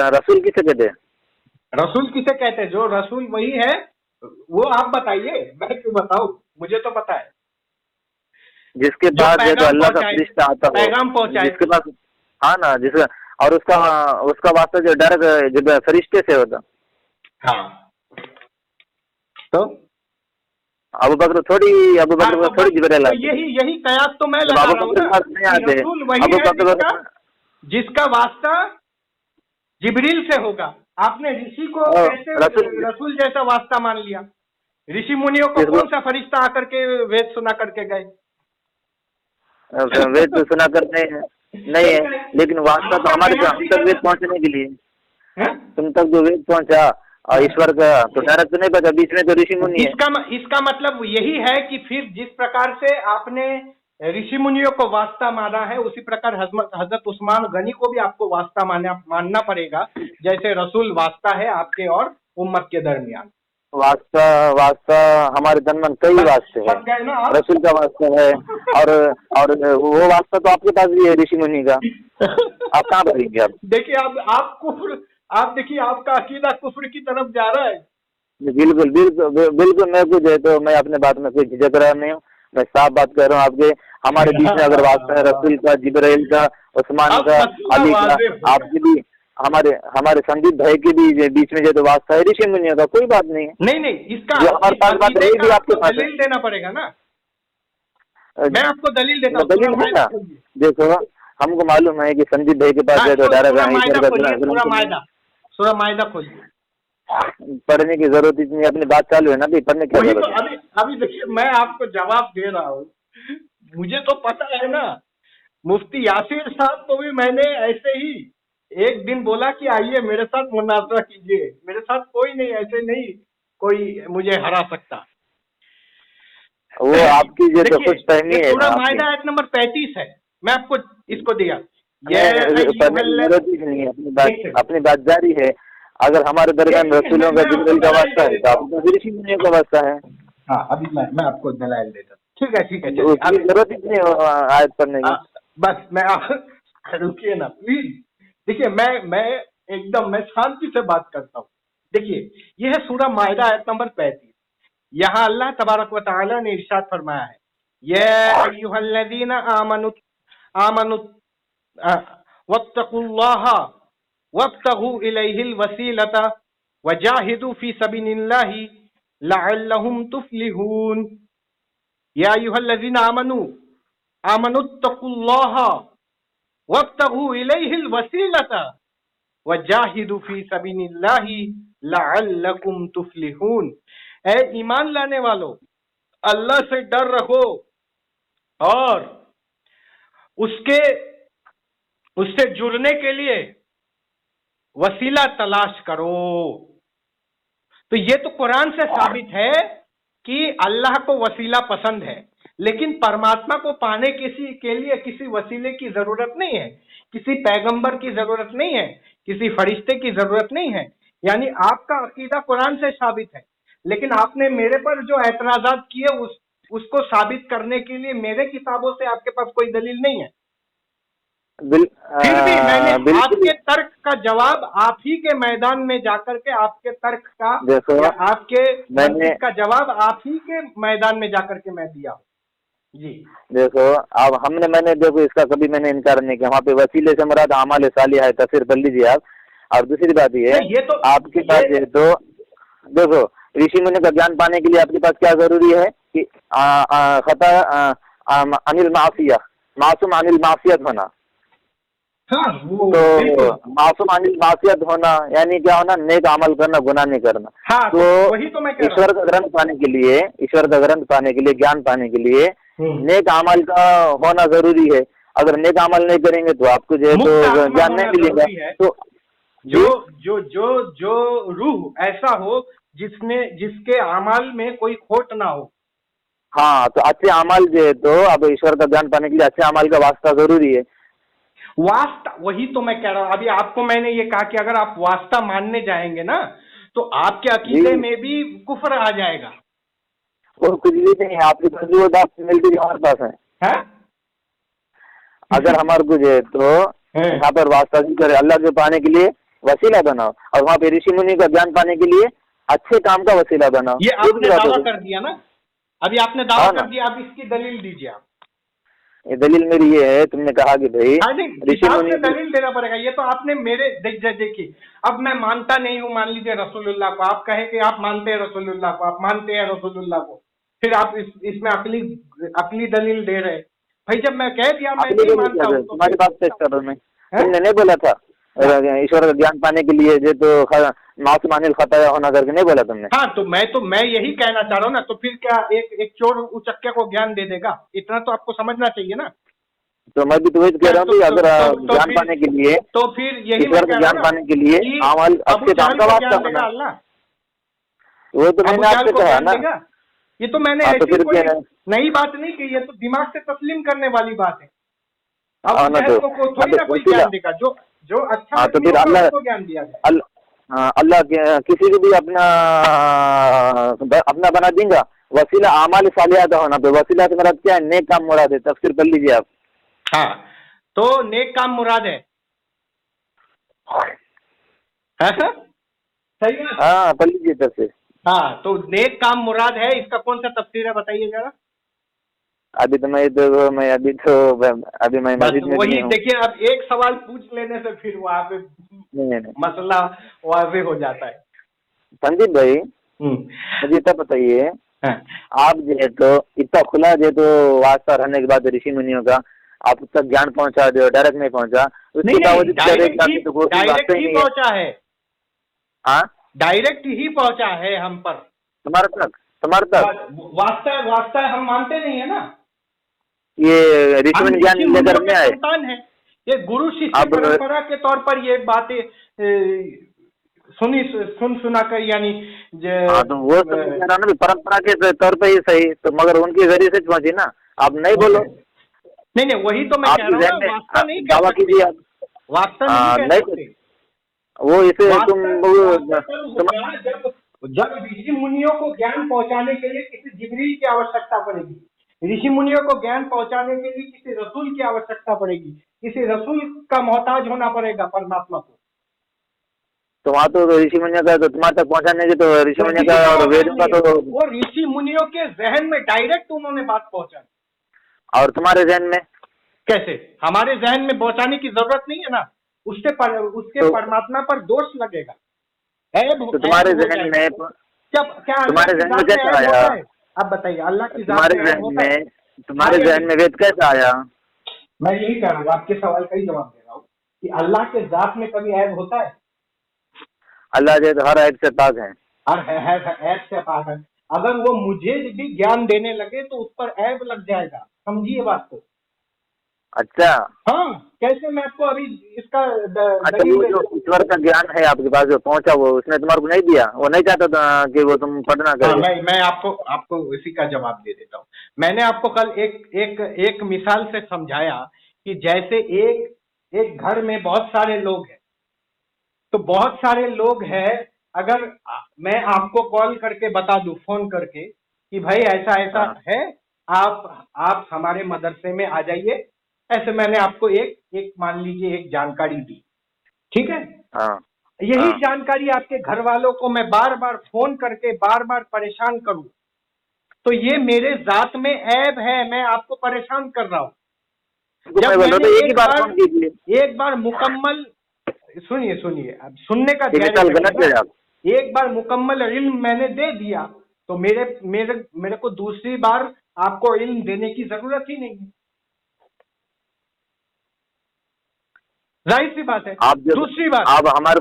रसूल किसे कहते हैं? रसूल किसे कहते हैं? जो रसूल वही है, वो आप बताइए, मैं क्यों बताऊं, मुझे तो पता है। जिसके पास अल्लाह का फरिश्ता आता हो, पैगाम पहुंचाए, जिसके पास, हाँ ना, जिसका और उसका वास्ता जो डायरेक्ट फरिश्ते से होता। हाँ, तो अबू बकर थोड़ी जिब्राइल, यही कयास तो मैं लगा रहा हूं ना। रसूल वही है जिसका वास्ता जिब्रील से होगा। आपने ऋषि को कैसे रसूल जैसा वास्ता मान लिया? ऋषि मुनियों को कौन सा फरिश्ता आकर के वेद सुना करके गए? वेद तो सुना करते नहीं है, लेकिन वास्ता तो हमारे हम तक वेद पहुंचने के लिए, तुम तक जो वेद पहुंचा और ईश्वर का तो डायरेक्ट तो नहीं पता, बीच में तो ऋषि मुनि है। इसका मतलब यही है कि फिर जिस प्रकार से आपने ऋषि मुनियों को वास्ता माना है उसी प्रकार हजरत उस्मान गनी को भी आपको वास्ता मानना पड़ेगा, जैसे रसूल वास्ता है आपके और उम्मत के दरमियान। वास्ता हमारे दरमियान कई वास्ते हैं, रसूल का वास्ता है और वो वास्ता तो आपके पास भी है ऋषि मुनि का। आप कहाँ भरेंगे? आप देखिए, आप देखिए आपका अकीदा कुफ्र की तरफ जा रहा है। बिल्कुल मैं कुछ है तो मैं अपने बात में कोई झिझक रहा नहीं हूँ, मैं साफ बात कर रहा हूँ। आपके हमारे बीच में अगर वास्ता है रसूल का, जिब्राइल का, उस्मान का, अली का, आपके भी हमारे संदीप भाई के भी बीच में जो तो वास्ता है ऋषि मुनियों का, कोई बात नहीं है। नहीं, इसका हमारे पास बात रहेगी आपके पास दलील देना पड़ेगा ना। मैं आपको दलील देता हूँ। दलील देना, देखो हमको मालूम है कि संदीप भाई के पास जो सूरह माइदा खोलिए। पढ़ने की जरूरत इतनी, अपनी बात चालू है ना, भी पढ़ने की जरूरत है। अभी देखिए मैं आपको जवाब दे रहा हूँ, मुझे तो पता है ना। मुफ्ती यासिर साहब को भी मैंने ऐसे ही एक दिन बोला कि आइए मेरे साथ मुनाजरा कीजिए, मेरे साथ कोई नहीं, ऐसे नहीं कोई मुझे हरा सकता। वो आपकी जो तो कुछ फहमी है। सूरह माइदा आयत नंबर 35 है, मैं आपको इसको दिया। अपनी बात जारी है। अगर हमारे दरमियान रसूलों का जिब्रील का वास्ता है तो आपको ऋषि मुनियों का वास्ता है। हाँ, अभी मैं आपको दलाइल देता हूँ। ठीक है, जरूरत इतनी आयत पढ़ने की। बस मैं रुकिए ना प्लीज। देखिए मैं एकदम मैं शांति से बात करता हूँ। देखिए यह है सूरह माइदा आयत नंबर 35। यहाँ अल्लाह तबारक व तआला ने इरशाद फरमाया है, या अय्युहल्लज़ीना आमनु वत्तकुल्लाह वब्तगू इलैहिल वसीलता वजाहिदू फी सबिलिल्लाहि लअल्लहुम तुफ्लिहून। या अय्युहल्लज़ीना आमनुत्तकुल्लाह वब्तगू इलैहिल वसीलता वजाहिदू फी सबिलिल्लाहि लअल्लकुम तुफ्लिहून। ऐ ईमान लाने वालों, अल्लाह से डर रखो और उससे जुड़ने के लिए वसीला तलाश करो। तो ये तो कुरान से साबित है कि अल्लाह को वसीला पसंद है, लेकिन परमात्मा को पाने के लिए किसी वसीले की जरूरत नहीं है, किसी पैगंबर की जरूरत नहीं है, किसी फरिश्ते की जरूरत नहीं है। यानी आपका अकीदा कुरान से साबित है, लेकिन आपने मेरे पर जो एतराजात किए उसको साबित करने के लिए मेरे किताबों से आपके पास कोई दलील नहीं है। फिर भी मैंने आपके तर्क का जवाब आप ही के मैदान में जाकर के आपके तर्क का या आपके मंतिक का जवाब आप ही के मैदान में जाकर के मैं दिया हूँ जी। देखो अब मैंने देखो इसका कभी मैंने इनकार नहीं किया। वहाँ पे वसीले से मुराद अमाल सालिहा है, तफसीर कर लीजिए आप। और दूसरी बात ये तो आपके पास है तो देखो ऋषि मुनि का ज्ञान पाने के लिए आपके पास क्या जरूरी है कि खता अनिल माफिया मासूम अनिल माफियत होना। हाँ, तो मासूम अनिल माफियत होना यानी क्या होना, नेक अमल करना, गुनाह नहीं करना। हाँ, तो वही तो मैं कह रहा हूं। ईश्वर का ग्रंथ पाने के लिए, ईश्वर का ग्रंथ पाने के लिए, ज्ञान पाने के लिए नेक अमल का होना जरूरी है। अगर नेक अमल नहीं करेंगे तो आपको जो है तो ज्ञान नहीं मिलेगा। तो जो रूह ऐसा हो जिसके अमल में कोई खोट ना हो। हाँ, तो अच्छे अमल जो है तो अब ईश्वर का ज्ञान पाने के लिए अच्छे अमल का वास्ता जरूरी है। वास्ता, वही तो मैं कह रहा हूँ। अभी आपको मैंने ये कहा कि अगर आप वास्ता मानने जाएंगे ना तो आपके अकीदे में भी कुफ्र आ जाएगा। वो कुछ भी नहीं है, आपके पास वो बात मिलती हमारे पास है? अगर हमारे कुछ है तो यहाँ पर वास्ता भी करे, अल्लाह के पाने के लिए वसीला बनाओ, और वहाँ पे ऋषि मुनि का ज्ञान पाने के लिए अच्छे काम का वसीला बनाओ। ये आपने दावा कर दिया ना, अभी आपने दावा कर दिया। अब इसकी दलील दीजिए आप। ये दलील मेरी ये है, तुमने कहा कि भाई ऋषि मुनि दलील देना पड़ेगा। ये तो आपने मेरे देखिए, अब मैं मानता नहीं हूँ, मान लीजिए रसूलुल्लाह को, आप कहे कि आप मानते हैं रसूलुल्लाह को, आप मानते हैं रसूलुल्लाह को, फिर आप इसमें अकली दलील दे रहे। भाई जब मैं कह दिया मैं नहीं मानता हूँ, तुम्हारी बात चेक कर रहा हूँ मैं। तुमने नहीं बोला था ईश्वर का ज्ञान पाने के लिए जो तो मासूम अनिल खताया होना करके नहीं बोला तुमने? हाँ, तो मैं यही कहना चाह रहा हूँ ना। तो फिर क्या एक चोर उचक्के को ज्ञान दे देगा? इतना तो आपको समझना चाहिए ना। तो मैं भी तो वही कह रहा हूँ, अगर ज्ञान पाने के लिए, तो फिर यही ज्ञान पाने के लिए अमल अच्छे काम का वास्ता होना, वो तो मैंने आपसे कहा ना। ये तो मैंने ऐसी कोई नई बात नहीं की, ये तो दिमाग से तस्लीम करने वाली बात है। अब थोड़ी ना कोई ज्ञान देगा, जो अच्छा तो फिर अल्लाह को ज्ञान दिया जाए। अल्लाह किसी को भी अपना बना देगा। वसीला आमाल सालिहा का होना, तो वसीला से मुराद क्या है? नेक काम मुराद है। तफसीर कर लीजिए आप। हाँ, तो नेक काम मुराद है, सही है। हाँ, कर लीजिए तफसीर। हाँ, तो नेक काम मुराद है, इसका कौन सा तफसीर है बताइए जरा। अभी मैं मस्जिद में वही देखिए, अब एक सवाल पूछ लेने से फिर वहाँ पे मसला वाज़े हो जाता है। संदीप भाई मुझे तो बताइए, आप जो है तो इतना खुला जो तो वास्ता रहने के बाद ऋषि मुनियों का आप तक ज्ञान पहुंचा दो, डायरेक्ट नहीं पहुंचा, उसके बावजूद डायरेक्ट ही पहुंचा है। हाँ, डायरेक्ट ही पहुंचा है हम पर, तुम्हारे तक वास्ता हम मानते नहीं है ना। ये ऋषि मुनि ज्ञान लेकर नहीं आए, संतान है ये, गुरु शिष्य परंपरा के तौर पर ये बातें सुना कर, यानी तो वो परंपरा के तौर पर ही सही, तो मगर उनके जरिए से पहुंची ना। आप नहीं बोलो। नहीं, वही तो मैं कह रहा हूँ, वास्ता नहीं दावा कीजिए आप, वास्ता नहीं कह सकते। वो इसे जब ऋषि मुनियों को ज्ञान पहुंचाने के लिए किसी जिब्रील की आवश्यकता पड़ेगी, ऋषि मुनियों को ज्ञान पहुंचाने के लिए किसी रसूल की आवश्यकता पड़ेगी, किसी रसूल का मोहताज होना पड़ेगा परमात्मा को। तो वहाँ तो ऋषि मुनियों का तो तुम्हारे तक पहुंचाने की, तो ऋषि मुनियों का और वेदों का तो वो ऋषि मुनियों के जहन में डायरेक्ट उन्होंने बात पहुंचाई। और तुम्हारे जहन में कैसे? हमारे जहन में पहुंचाने की जरूरत नहीं है ना, उसके परमात्मा पर दोष लगेगा। तो तुम्हारे जहन में तुम्हारे जहन में कैसे आया? अब बताइए, अल्लाह की तुम्हारे जहन में वेद कैसे आया? मैं यही कह रहा हूँ, आपके सवाल का ही जवाब दे रहा हूँ कि अल्लाह के जात में कभी ऐब होता है? अल्लाह जो हर ऐब से पाक है, हर ऐब से पाक है। अगर वो मुझे भी ज्ञान देने लगे तो उस पर ऐब लग जाएगा, समझिए बात को। अच्छा, हाँ, कैसे? मैं आपको अभी इसका अच्छा, वो जो ईश्वर का ज्ञान है आपके पास जो पहुंचा, वो उसने तुम्हारे को नहीं दिया? वो नहीं चाहता था कि वो तुम पढ़ना करो? मैं आपको इसी का जवाब दे देता हूँ। मैंने आपको कल एक मिसाल से समझाया कि जैसे एक घर में बहुत सारे लोग हैं, तो बहुत सारे लोग हैं, अगर मैं आपको कॉल करके बता दूं, फोन करके कि भाई ऐसा ऐसा है, आप हमारे मदरसे में आ जाइए, ऐसे मैंने आपको एक मान लीजिए एक जानकारी दी, ठीक है। यही जानकारी आपके घर वालों को मैं बार बार फोन करके बार बार परेशान करूं, तो ये मेरे जात में ऐब है, मैं आपको परेशान कर रहा हूं। जब मैंने एक बार मुकम्मल, सुनिए, अब सुनने का ध्यान, एक बार मुकम्मल इल्म मैंने दे दिया तो मेरे को दूसरी बार आपको इल्म देने की जरूरत ही नहीं है, जाहिर सी बात है। दूसरी बात, आप हमारे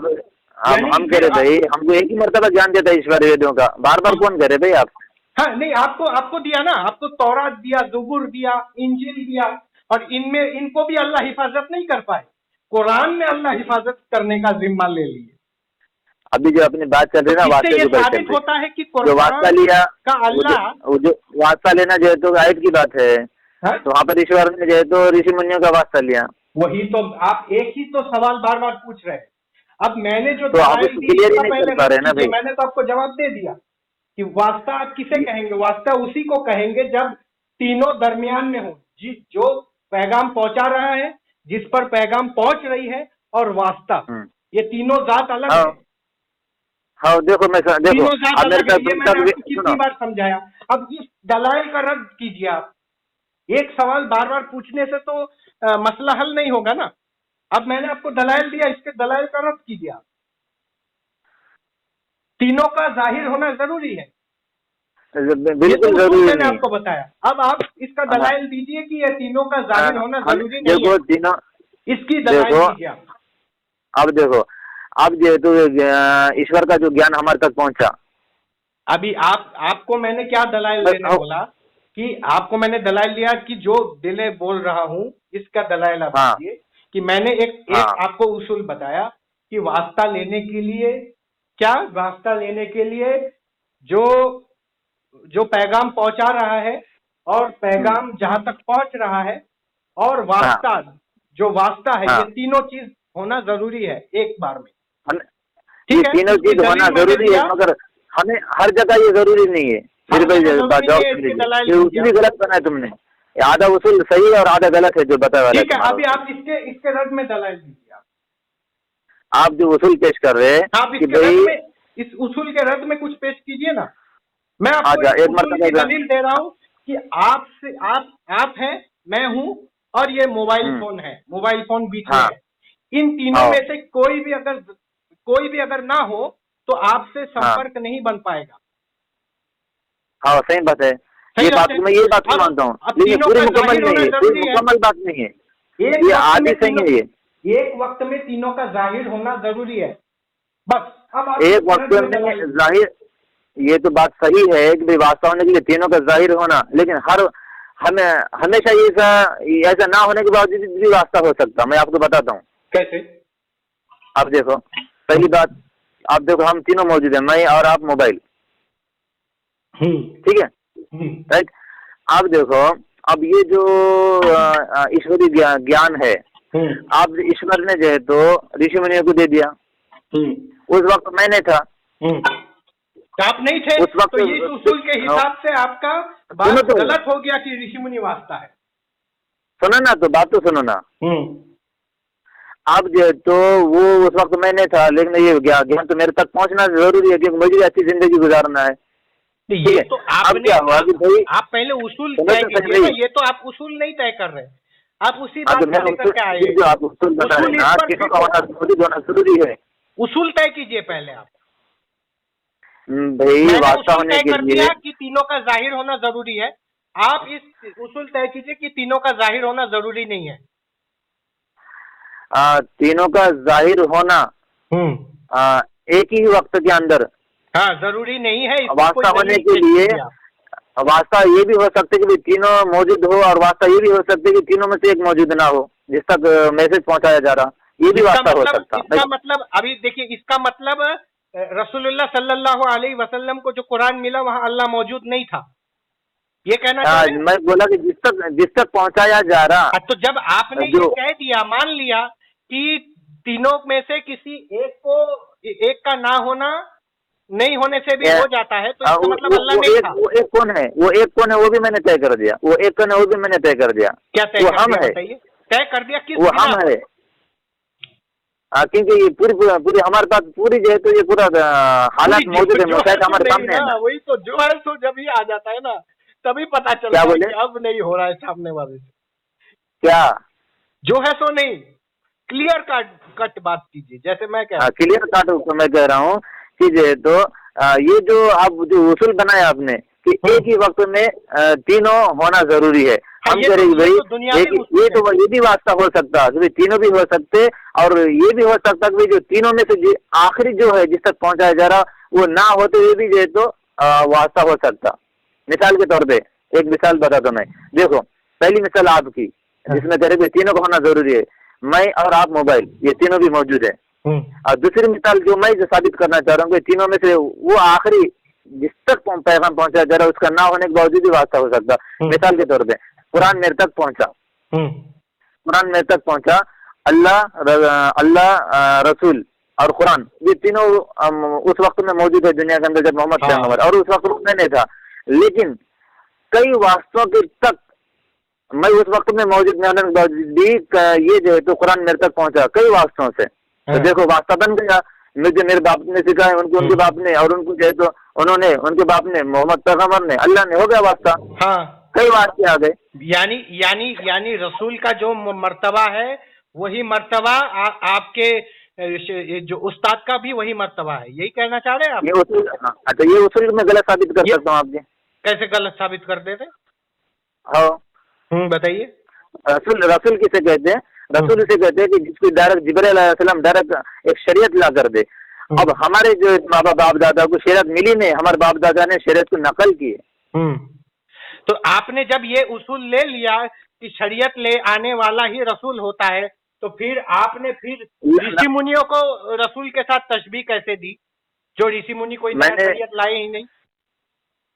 हम कह रहे भाई, हमको एक ही मर्तबा ज्ञान देता है ईश्वर वेदों का, बार बार कौन करे भाई आप? हाँ नहीं, आपको दिया ना, आपको तौरात दिया, ज़ुबूर दिया, इंजील दिया, और इनमें इनको भी अल्लाह हिफाजत नहीं कर पाए, कुरान में अल्लाह हिफाजत करने का जिम्मा ले लिए। अभी जो अपनी बात चल रही है ना, वास्ते ये साबित होता है कि जो वास्ता लिया का अल्लाह, जो वास्ता लेना जो है तो आयत की बात है, तो वहाँ पर ईश्वर ने जो है तो ऋषि मुनियों का वास्ता लिया। वही तो आप एक ही तो सवाल बार बार पूछ रहे हैं। अब मैंने जो तो आप क्लियर ही नहीं कर पा रहे ना भाई। मैंने तो आपको जवाब दे दिया कि वास्ता आप किसे कहेंगे, वास्ता उसी को कहेंगे जब तीनों दरमियान में हो, जो पैगाम पहुंचा रहा है, जिस पर पैगाम पहुंच रही है, और वास्ता, ये तीनों जात अलग है। हाँ देखो, तीनों जात अलग है, ये मैंने आपको कितनी बार समझाया। अब इस दलाइल का रद्द कीजिए आप, एक सवाल बार बार पूछने से तो मसला हल नहीं होगा ना। अब मैंने आपको दलाइल दिया, इसके दलाइल का रद्द कीजिए आप। तीनों का जाहिर होना जरूरी है, बिल्कुल जरूरी, मैंने आपको बताया। अब आप इसका दलाइल दीजिए कि ये तीनों का जाहिर होना जरूरी नहीं है, तीनों इसकी दलाइल दीजिए आप। अब देखो, अब जेहेतु ईश्वर का जो ज्ञान हमारे तक पहुंचा, अभी आपको मैंने क्या दलाइल देने बोला कि आपको मैंने दलाइल दिया कि जो दिले बोल रहा हूं इसका दलाइल आप दीजिए। कि मैंने एक आपको उसूल बताया कि वास्ता लेने के लिए क्या, वास्ता लेने के लिए जो पैगाम पहुंचा रहा है और पैगाम जहां तक पहुंच रहा है, और वास्ता जो वास्ता है, ये तीनों चीज होना जरूरी है एक बार में। ठीक है, तीनों चीज होना जरूरी है, मगर हमें हर जगह ये जरूरी नहीं है। फिर उसी भी गलत बनाया तुमने, आधा उसूल सही है और आधा गलत है जो बताया। ठीक है, अभी आप इसके रद्द में दलाइल दीजिए। आप जो उसूल पेश कर रहे हैं, आप इस उसूल के रद्द में कुछ पेश कीजिए ना। मैं आपको एक उसूल की दलील दे रहा हूँ कि आप हैं, मैं हूँ, और ये मोबाइल फोन है, मोबाइल फोन बीच में है। इन तीनों में से कोई भी अगर ना हो तो आपसे संपर्क नहीं बन पाएगा। हाँ सही बात है, ये बात मैं ये बात मानता हूँ, लेकिन पूरी मुकम्मल नहीं है, पूरी मुकम्मल बात नहीं है, ये आधी सही है। ये एक वक्त में तीनों का जाहिर होना जरूरी है, बस। अब एक वक्त में जाहिर, ये तो बात सही है कि वास्ता होने के लिए तीनों का जाहिर होना, लेकिन हमें हमेशा ऐसा ना होने के बावजूद भी वास्ता हो सकता। मैं आपको बताता हूँ कैसे। अब देखो, पहली बात, आप देखो हम तीनों मौजूद है, मैं और आप, मोबाइल, ठीक है, राइट। अब देखो, अब ये जो ईश्वरी ज्ञान है, आप ईश्वर ने जो है तो ऋषि मुनियों को दे दिया। उस वक्त मैं नहीं था, आप नहीं थे उस वक्त, तो ये उसूल के हिसाब से आपका बात गलत हो गया कि ऋषि मुनि वास्ता है। सुनो ना, तो बात तो सुनो ना। अब जो है तो वो उस वक्त मैं नहीं था, लेकिन ये ज्ञान तो मेरे तक पहुंचना जरूरी है, क्योंकि मुझे अच्छी जिंदगी गुजारना है। ये तो आपने क्या हुआ कि भाई आप पहले उसूल तय कीजिए, ये तो आप उसूल नहीं तय कर रहे, आप उसी बात को लेकर के आए। जो आप उसूल बता रहे हैं, किसका होना जरूरी है, उसूल तय कीजिए पहले आप। भाई वास्ता होने के लिए कि तीनों का जाहिर होना जरूरी है, आप इस उसूल तय कीजिए कि तीनों का जाहिर होना जरूरी नहीं है। तीनों का जाहिर होना एक ही वक्त के अंदर, हाँ, जरूरी नहीं है। वास्ता होने के लिए वास्ता ये भी हो सकता है कि तीनों मौजूद हो, और वास्ता ये भी हो सकता है कि तीनों में से एक मौजूद ना हो जिस तक मैसेज पहुंचाया जा रहा, ये भी वास्ता हो सकता। इसका मतलब अभी देखिए, इसका मतलब रसूलुल्लाह सल्लल्लाहु अलैहि वसल्लम को जो कुरान मिला वहाँ अल्लाह मौजूद नहीं था, ये कहना चाह रहे हैं? मैं बोला कि जिस तक पहुंचाया जा रहा। तो जब आपने ये कह दिया, मान लिया कि तीनों में से किसी एक का ना होना, नहीं होने से भी हो जाता है, तो इसका मतलब अल्लाह नहीं था। वो एक कौन है, वो भी मैंने तय कर दिया। वो एक कौन है वो भी मैंने तय कर दिया। क्या तय कर दिया बताइए? तय कर दिया किस? वो हम है। क्योंकि पूरी हमारे पास पूरी जो है तो ये पूरा हालात मौजूद है, मुशाहिदा हमारे सामने है ना। वही तो, जो है तो जब ही आ जाता है ना, तभी पता चलता है कि अब नहीं हो रहा है सामने वाले से। क्या जो है सो नहीं, क्लियर कट बात कीजिए, जैसे मैं कह रहा हूँ। क्लियर कट मैं कह रहा हूँ कि जो है तो ये जो आप जो उसूल बनाया आपने कि एक ही वक्त में तीनों होना जरूरी है। हम कह रहे भाई ये भी वास्ता हो सकता है, तीनों भी हो सकते, और ये भी हो सकता है जो तीनों में से आखिरी जो है जिस तक पहुंचाया जा रहा वो ना हो तो ये भी जो है तो वास्ता हो सकता। मिसाल के तौर पे एक मिसाल बताता मैं। देखो पहली मिसाल आपकी जिसमें कह रहे तीनों का होना जरूरी है, मैं और आप मोबाइल, ये तीनों भी मौजूद है। और दूसरी मिसाल जो मैं जो साबित करना चाह रहा हूँ कि तीनों में से वो आखिरी जिस तक पैगाम पहुंचाया जा रहा है उसका ना होने के बावजूद भी वास्ता हो सकता। मिसाल के तौर पे कुरान मेरे तक पहुंचा, कुरान मेरे तक पहुंचा, अल्लाह रसूल और कुरान, ये तीनों उस वक्त में मौजूद है दुनिया के अंदर जब मोहम्मद पैगंबर, और उस वक्त में नहीं था। लेकिन कई वास्तों के तक मैं उस वक्त में मौजूद नहीं होने के बावजूद भी ये जो है तो कुरान मेरे तक पहुंचा कई वास्तों से। तो देखो वास्ता बन गया। मुझे मेरे बाप ने सिखाया, उनको उनके बाप ने, और उनको जो है तो उन्होंने उनके बाप ने, मोहम्मद पैगंबर ने, अल्लाह ने, हो गया वास्ता। हाँ, कई वास्ते आ गए। यानी रसूल का जो मर्तबा है वही मर्तबा आपके जो उस्ताद का भी वही मर्तबा है, यही कहना चाह रहे हैं आप? अच्छा, ये उसूल में गलत साबित कर सकता हूँ आपके? कैसे गलत साबित कर देते? हाँ बताइए। रसूल किसे कहते हैं? रसूल इसे कहते हैं कि जिसको डायरेक्ट जिब्राइल अलैहिस्सलाम डायरेक्ट एक शरीयत ला कर दे। अब हमारे जो बाप दादा को शरीयत मिली नहीं, हमारे बाप दादा ने शरीयत को नकल की है। तो आपने जब ये उसूल ले लिया कि शरीयत ले आने वाला ही रसूल होता है, तो फिर आपने फिर ऋषि मुनियों को रसूल के साथ तशबीह कैसे दी, जो ऋषि मुनि कोई शरीयत लाए ही नहीं?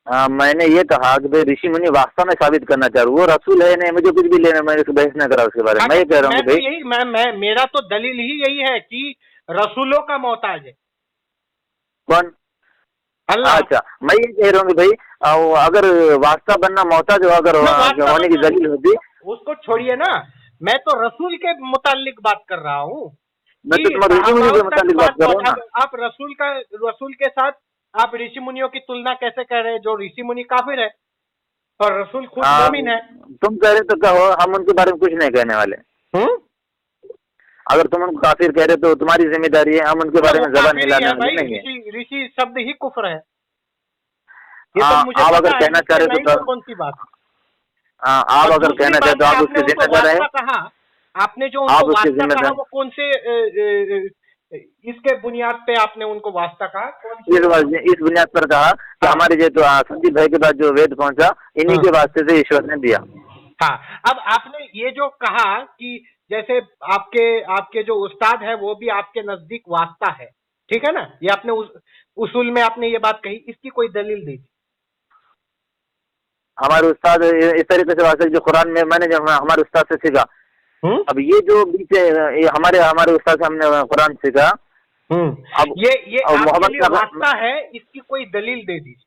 मैंने ये कहा कि भाई ऋषि मुनि वास्तव में साबित करना चाह रहा हूँ वो रसूल है नहीं, मुझे कुछ भी लेना, मैं बहस न करा उसके बारे में। मैं ये कह रहा हूँ भाई मेरा तो दलील ही यही है कि रसूलों का मोहताज है कौन? अल्लाह। अच्छा, मैं ये कह रहा हूँ कि भाई अगर वास्ता बनना मोहताज हो, अगर होने की दलील होती, उसको छोड़िए ना, मैं तो रसूल के मुतालिक बात कर रहा हूँ। मैं तो ऋषि मुनि के मुतालिक बात कर रहा हूँ। आप रसूल के साथ आप ऋषि मुनियों की तुलना कैसे कर रहे हैं? जो ऋषि मुनि काफिर है और रसूल खुद मोमिन है। तुम कह रहे तो कहो, हम उनके बारे में कुछ नहीं कहने वाले। अगर तुम उनको काफिर कह रहे तो तुम्हारी जिम्मेदारी है, हम उनके बारे में जबान हिलाने वाले नहीं है। ऋषि शब्द ही कुफ्र है। आप अगर कहना चाह रहे तो कौन सी बात? आप अगर कहना चाहते तो आप उसके जिम्मेदार है। आपने जो उनको वास्ता कहा वो कौन से इसके बुनियाद पे आपने उनको वास्ता कहा? इस बुनियाद पर कहा कि हमारे जो संदीप भाई के पास जो वेद पहुंचा इन्हीं के वास्ते से ईश्वर ने दिया। हाँ, अब आपने ये जो कहा कि जैसे आपके जो उस्ताद है वो भी आपके नजदीक वास्ता है, ठीक है ना? ये आपने उसूल में आपने ये बात कही, इसकी कोई दलील दीजिए। हमारे उस्ताद इस तरीके से वास्ता जो कुरान में मैंने जब हमारे उस्ताद से सीखा। अब ये जो बीच हमारे उस्ताद से हमने कुरान सीखा। अब ये मोहम्मद का वास्ता है, इसकी कोई दलील दे दीजिए।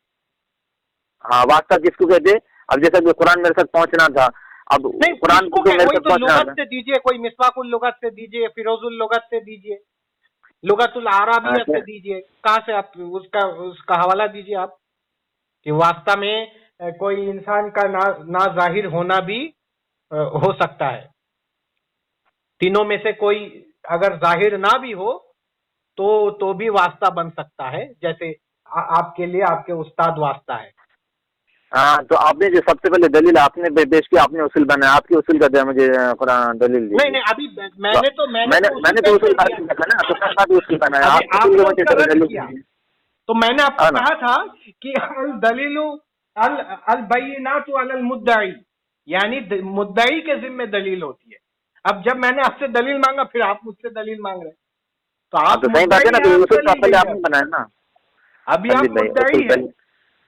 हाँ, वास्ता किसको कहते? अब जैसा कि कुरान मेरे तक पहुंचना था, अब कुरान को मेरे तक पहुंचना था। से दीजिए, कोई मिसबाकुल लुगत से दीजिए, फिरोजुल लुगत से दीजिए, लुगतुल अरबिया से दीजिए, कहाँ से आप उसका हवाला दीजिए आप कि वास्ता में कोई इंसान का ना जाहिर होना भी हो सकता है। तीनों में से कोई अगर जाहिर ना भी हो तो भी वास्ता बन सकता है, जैसे आपके लिए आपके उस्ताद वास्ता है। हाँ, तो आपने जो सबसे पहले दलील आपने पेश किया, आपने उसूल बनाया, आपके उसूल का मुझे कुरान दलील दी। नहीं, अभी मैंने तो उसूल देखा ना, तो साथ उसूल बनाया तो मैंने आपको कहा था कि अल दलीलु अल बय्यिनातु अलल मुद्दई, यानी मुद्दई के जिम्मे दलील होती है। अब जब मैंने आपसे दलील मांगा फिर आप मुझसे दलील मांग रहे, तो आप सही बात है ना, तो उसूल पहले आपने बनाया ना। अभी आप मुद्दई है,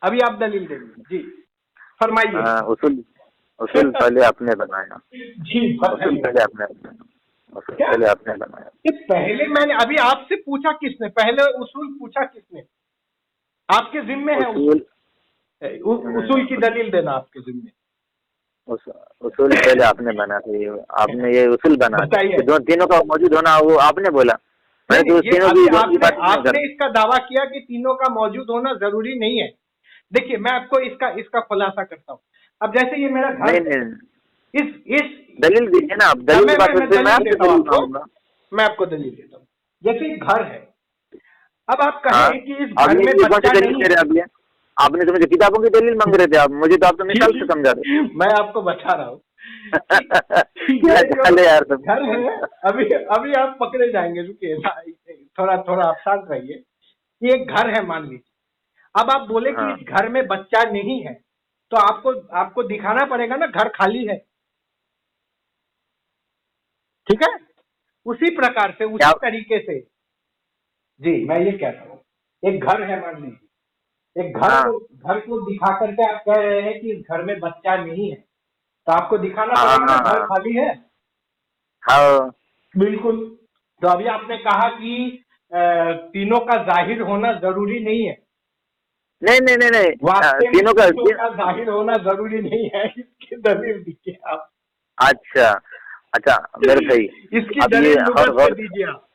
अभी आप दलील देंगे जी, फरमाइए। उसूल पहले आपने बनाया जी, उसूल पहले आपने बनाया। उसूल पहले आपने बनाया। ये पहले मैंने अभी आपसे पूछा किसने? पहले उसूल पूछा किसने? आपके जिम्मे है उसूल की दलील देना, आपके जिम्मे। उसूल पहले आपने बना थी, आपने ये उसूल बना दो तीनों का मौजूद होना वो आपने बोला। मैं तो तीनों की आपने इसका दावा किया कि तीनों का मौजूद होना जरूरी नहीं है। देखिए मैं आपको इसका खुलासा करता हूँ। अब जैसे ये मेरा घर, इस दलील दीजिए ना आप, दलील मैं आपको दलील देता हूँ। जैसे घर है, अब आप कहें कि इस घर में बच्चा नहीं है। आपने तो मुझे किताबों की दलील मांग रहे थे आप, मुझे तो आप तो मिसाल से समझा रहे। मैं आपको बता रहा हूँ यार तो घर है, अभी आप पकड़े जाएंगे। रुकिए थोड़ा आप शांत रहिए। ये एक घर है मान लीजिए। अब आप बोले कि इस घर में बच्चा नहीं है, तो आपको दिखाना पड़ेगा ना घर खाली है। ठीक है, उसी प्रकार से, उसी तरीके से जी मैं ये कह रहा हूँ, एक घर है मान लीजिए, एक घर को दिखा करके आप कह रहे हैं कि इस घर में बच्चा नहीं है, तो आपको दिखाना पड़ेगा ना घर खाली है। हाँ बिल्कुल। तो अभी आपने कहा कि तीनों का जाहिर होना जरूरी नहीं है। नहीं तीनों का जाहिर होना जरूरी नहीं है, इसकी दलील दीजिए आप। अच्छा मेरे भाई, इसकी दलील लुगत दीजिए आप।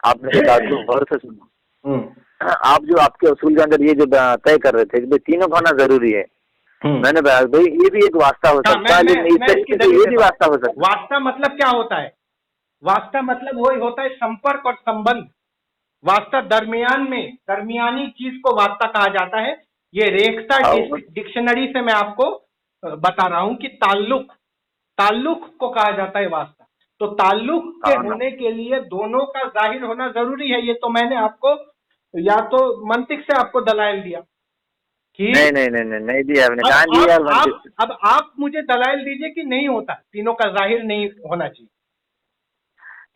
आपने बात को गौर से सुनो। आप जो आपके उसूल के अंदर ये जो तय कर रहे थे कि तीनों का होना जरूरी है, मैंने कहा भाई ये भी एक वास्ता हो सकता है, ये भी वास्ता हो सकता है। वास्ता मतलब क्या होता है? वास्ता मतलब वही होता है संपर्क और संबंध। वास्ता दरमियानी चीज को वास्ता कहा जाता है। ये रेखता डिक्शनरी से मैं आपको बता रहा हूं कि ताल्लुक को कहा जाता है वास्ता। तो ताल्लुक के होने के लिए दोनों का जाहिर होना जरूरी है। ये तो मैंने आपको या तो मंतिक से आपको दलाइल दिया कि नहीं दिया आपने, कहाँ दिया मंतिक? अब आप मुझे दलाइल दीजिए कि नहीं होता, तीनों का जाहिर नहीं होना चाहिए।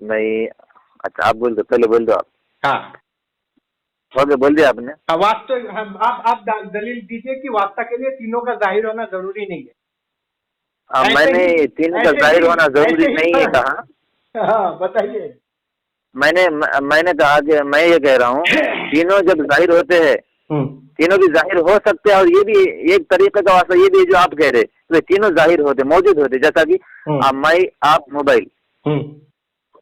नहीं, अच्छा आप बोल दो, पहले बोल दो आप। हाँ ओके, बोल दिया आपने। आप दलील दीजिए कि वास्ता के लिए तीनों का जाहिर होना जरूरी नहीं है। मैंने तीनों का जाहिर होना जरूरी नहीं है कहा। हाँ बताइए। मैंने कहा कि मैं ये कह रहा हूँ तीनों जब जाहिर होते हैं, तीनों भी जाहिर हो सकते हैं, और ये भी एक तरीके का वास्ता, ये भी जो आप कह रहे तो तीनों जाहिर होते, मौजूद होते, जैसा कि मैं आप मोबाइल,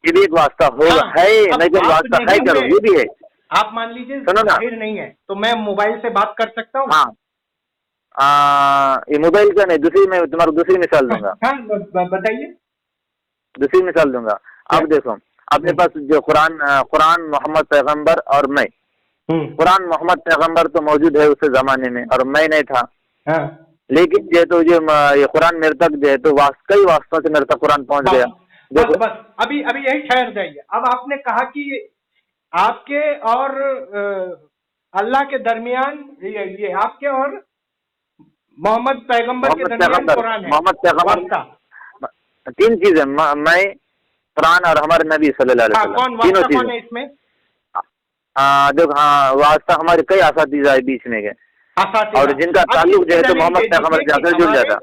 ये भी एक वास्ता होगा। है नहीं जब वास्ता है करो, ये भी है। आप मान लीजिए जाहिर नहीं है तो मैं मोबाइल से बात कर सकता हूँ। हाँ ये मोबाइल का नहीं, मैं तुम्हारा दूसरी मिसाल दूंगा। बताइए। दूसरी मिसाल दूंगा। अब देखो अपने पास जो कुरान मोहम्मद पैगंबर और मैं, कुरान मोहम्मद पैगंबर तो मौजूद है उस जमाने में और मैं नहीं था। लेकिन जो तो ये कुरान मेरे तक जो है तो कई वास्तों से मेरे तक कुरान पहुंच गया। बस अभी यही ठहर जाइए। अब आपने कहा कि आपके और अल्लाह के दरमियान ये आपके और मोहम्मद पैगंबर के दरमियान कुरान है। मोहम्मद पैगंबर तीन चीजें, मैं, कुरान और हमारे नबी सल्लल्लाहु अलैहि वसल्लम, तीनों चीजें। कौन है इसमें? देखो हाँ वास्ता हमारे कई असातिज़ा है बीच में गए और जिनका ताल्लुक जो है तो मोहम्मद पैगंबर से आकर जुड़ जाता।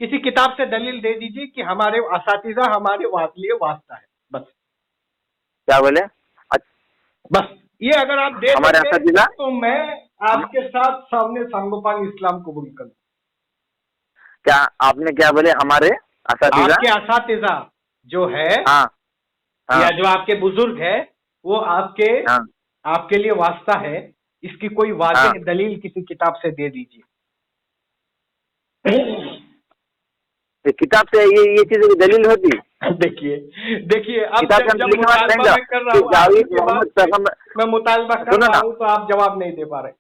किसी किताब से दलील दे दीजिए कि हमारे असातिज़ा हमारे लिए वास्ता है। बस क्या बोले? बस ये अगर आप दे हमारे असातिज़ा तो मैं आपके साथ सामने सांगोपांग इस्लाम कबूल करूं। क्या आपने क्या बोले? हमारे असातिज़ा, आपके असातिज़ा जो है या जो आपके बुजुर्ग है वो आपके लिए वास्ता है। इसकी कोई वाज़ेह दलील किसी किताब से दे दीजिए। किताब से ये चीज़ की दलील होती? देखिए अब जब मुतालबा कर रहा हूँ, मैं मुतालबा कर रहा हूँ तो आप जवाब नहीं दे पा रहे।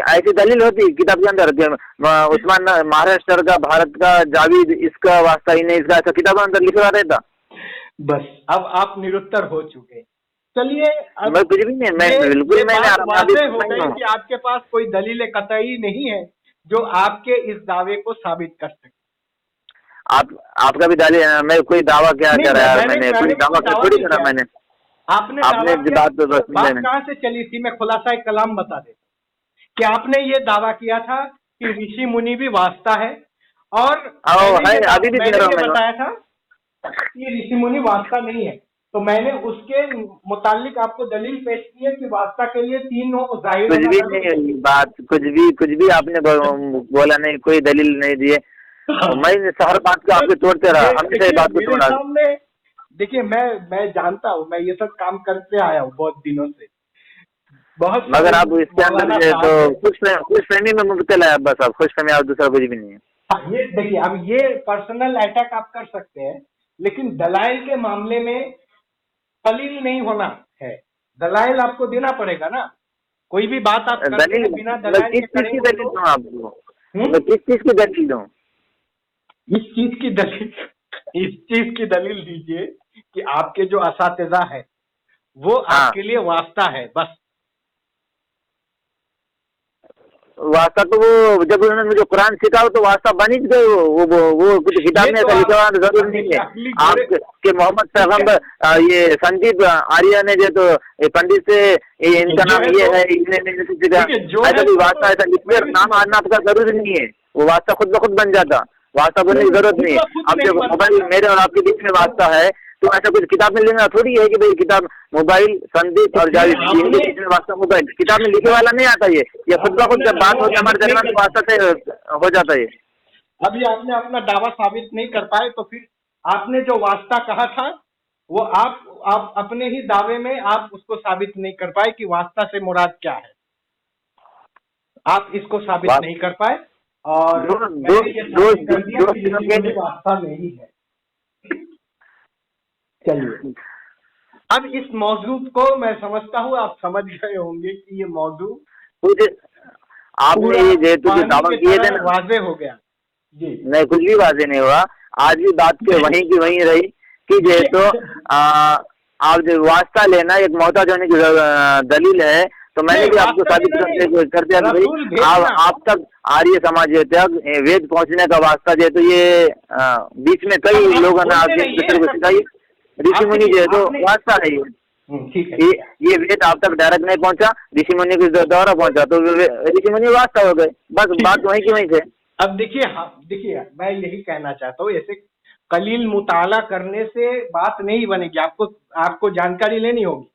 ऐसी दलील होती किताब के अंदर? उस्मान महाराष्ट्र का, भारत का, जावेद इसका वास्ता ही नहीं, इसका ऐसा किताब के अंदर लिखा रहता। बस अब आप निरुत्तर हो चुके। चलिए मैं कुछ भी नहीं, मैं बिल्कुल मैंने कि आपके पास कोई दलील कतई नहीं है जो आपके इस दावे को साबित कर सके। आपका भी दलील, मैं कोई दावा क्या कर रहा है? मैंने कोई दावा थोड़ी करा। मैंने आपने बात कहाँ से चली थी? मैं खुलासा एक कलाम बता देता कि आपने ये दावा किया था कि ऋषि मुनि भी वास्ता है और अभी भी मैंने बताया था कि ऋषि मुनि वास्ता नहीं है, तो मैंने उसके मुतालिक आपको दलील पेश की है कि वास्ता के लिए 3 हो जाहिर कुछ भी नहीं बात, कुछ भी आपने बोला नहीं, कोई दलील नहीं दिए। मैं हर बात को आपके तोड़ते रहा, हमने सही बात को तोड़ा। देखिए मैं जानता हूँ, मैं ये सब काम करते आया हूँ बहुत दिनों से, बहुत। मगर आप इसके अंदर जो तो खुश फहमी में मुब्तला है, बस आप खुश फहमी, आप दूसरा कुछ भी नहीं है। हाँ, ये देखिए, अब ये पर्सनल अटैक आप कर सकते हैं, लेकिन दलाइल के मामले में कलील नहीं होना है। दलाइल आपको देना पड़ेगा ना, कोई भी बात आप करते हैं बिना दलाइल के करेंगे तो आपको किस चीज की दलील दूं? इस चीज की दलील दीजिए कि आपके जो असातिज़ा है वो आपके लिए वास्ता है, बस। वास्ता तो वो जब उन्होंने मुझे कुरान सिखाओ तो वास्ता बन ही गए। वो कुछ किताब में ऐसा लिखा हुआ जरूर नहीं है। आपके मोहम्मद पैगंबर ये संदीप आर्य ने जो तो पंडित से इनका नाम ये है, ऐसा भी वास्ता ऐसा लिखकर नाम आना आपका जरूरी नहीं है। वो वास्ता खुद ब खुद बन जाता, वास्ता बनने की जरूरत नहीं है। अब जो मोबाइल मेरे और आपके बीच में वास्ता है, तो ऐसा कुछ किताब में लिखना थोड़ी है कि भाई किताब मोबाइल संदीप और जावेद इनके बीच में वास्ता मोबाइल किताब में लिखे वाला नहीं आता। ये खुद ब खुद जब बात होती है हमारे दरमियान तो वास्ता से हो जाता है। अभी आपने अपना दावा साबित नहीं कर पाए, तो फिर आपने जो वास्ता कहा था वो आप अपने ही दावे में आप उसको साबित नहीं कर पाए कि वास्ता से मुराद क्या है। आप इसको साबित नहीं कर पाए और वास्ता नहीं है। चलिए, अब इस मौजू को मैं समझता हूँ आप समझ गए होंगे कि ये मौजू आपने ये दावा किए थे ना, वाजे हो गया जी। नहीं, कुछ भी वाजे नहीं हुआ। आज भी बात के वहीं की वहीं रही कि जेहेतु आप जो वास्ता लेना एक मोहताज होने की दलील है, तो मैंने भी आपको साबित करते हैं आप तक आर्य समाज तक वेद पहुंचने का वास्ता जो है, तो ये बीच में कई लोगों ने आपके को सिखाई। ऋषि मुनि जो है तो वास्ता है ये वेद आप तक डायरेक्ट नहीं पहुंचा, ऋषि मुनि के द्वारा पहुंचा, तो ऋषि मुनि वास्ता हो गए, बस बात वहीं की वहीं थे। अब देखिए मैं यही कहना चाहता हूँ, ऐसे कलील मुताला करने से बात नहीं बनेगी, आपको जानकारी लेनी होगी।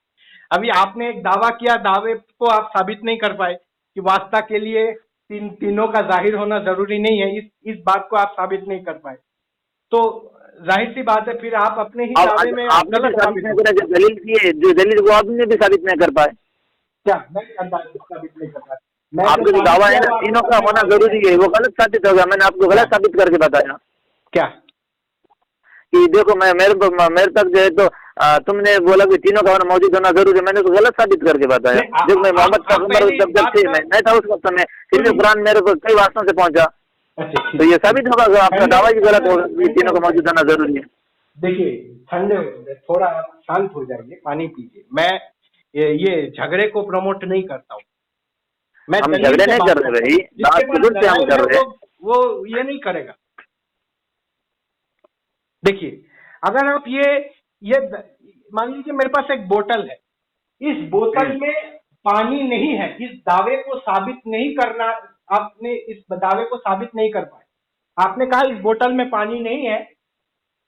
अभी आपने एक दावा किया, दावे को आप साबित नहीं कर पाए कि वास्ता के लिए तीनों का जाहिर होना जरूरी नहीं है, इस बात को आप साबित नहीं कर पाए, तो जाहिर सी बात है फिर आप अपने ही दावे में जो दलील की जो दलील वो आपने भी साबित नहीं कर पाए। क्या मैं साबित नहीं कर पाया? आपका जो दावा है ना तीनों का होना जरूरी है, वो गलत साबित होगा। मैंने आपको गलत साबित करके बताया क्या कि देखो मेरे तक जो है तो तुमने बोला कि तीनों का होना मौजूद होना जरूरी है, मैंने तो गलत साबित करके बताया। जब मैं मोहम्मद पैगंबर जब थे मैं नहीं था उस वक्त में, फिर भी कुरान मेरे को कई वास्तों से पहुंचा, तो ये साबित होगा कि आपका दावा ही गलत होगा, तीनों का मौजूद होना जरूरी है। देखिए, ठंडे हो जाए, थोड़ा शांत हो जाइए, पानी पीजिए। मैं ये झगड़े को प्रमोट नहीं करता हूँ, हम झगड़े नहीं कर रहे भाई, बात हम कर रहे हैं, वो ये नहीं करेगा। देखिए, अगर आप ये मान लीजिए मेरे पास एक बोतल है, इस बोतल में पानी नहीं है, इस दावे को साबित नहीं करना, आपने इस दावे को साबित नहीं कर पाए। आपने कहा इस बोतल में पानी नहीं है,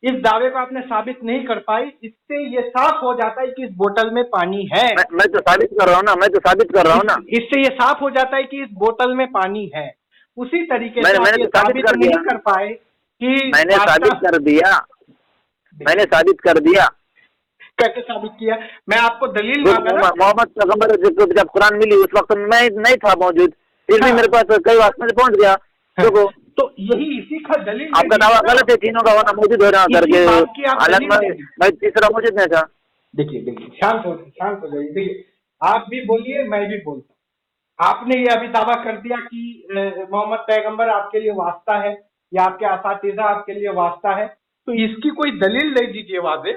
इस दावे को आपने साबित नहीं कर पाई, इससे ये साफ हो जाता है कि इस बोतल में पानी है। मैं तो साबित कर रहा हूँ ना, मैं तो साबित कर रहा हूँ ना, इससे ये साफ हो जाता है कि इस बोतल में पानी है। उसी तरीके से मैंने साबित नहीं कर पाए कि मैंने साबित कर दिया, मैंने साबित कर दिया। कैसे साबित किया? मैं आपको दलील मांगा ना। मोहम्मद पैगंबर जब कुरान मिली उस वक्त मैं नहीं था मौजूद, फिर भी मेरे पास कई वास्तव में पहुंच गया। तो यही इसी का दलील आपका दावा गलत है, तीनों का होना मौजूद हो रहा करके, हालांकि मैं तीसरा मौजूद नहीं था। देखिए शांत हो जाइए। देखिए, आप भी बोलिए, मैं भी बोलता। आपने ये अभी दावा कर दिया कि मोहम्मद पैगंबर आपके लिए वास्ता है या आपके असातिज़ा आपके लिए वास्ता है, तो इसकी कोई दलील ले दीजिए वाज़े।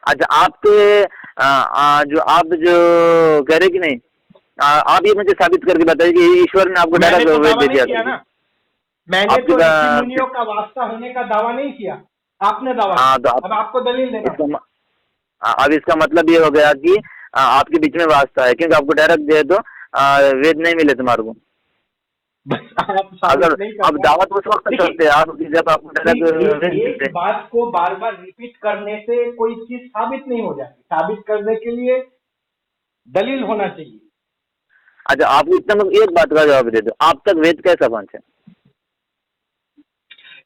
अच्छा, आपके जो आप जो कह रहे कि नहीं, आप ये मुझे साबित करके बताइए कि ईश्वर ने आपको डायरेक्ट दे दिया ना। मैंने तो ऋषि मुनियों का वास्ता होने का दावा नहीं किया, आपने दावा किया। अब आपको दलील देना। अब इसका मतलब ये हो गया कि आपके बीच में वास्ता है, क्योंकि आपको डायरेक्ट दे दो वेद नहीं मिले तुम्हारे को। बस आप अगर नहीं अब कर दावत उस वक्त करते हैं आप जब आप एक बात को बार बार रिपीट करने से कोई चीज साबित नहीं हो जाती। साबित करने के लिए दलील होना चाहिए। अच्छा, आपको इतना एक बात का जवाब दे दो, आप तक वेद कैसा पहुंचे?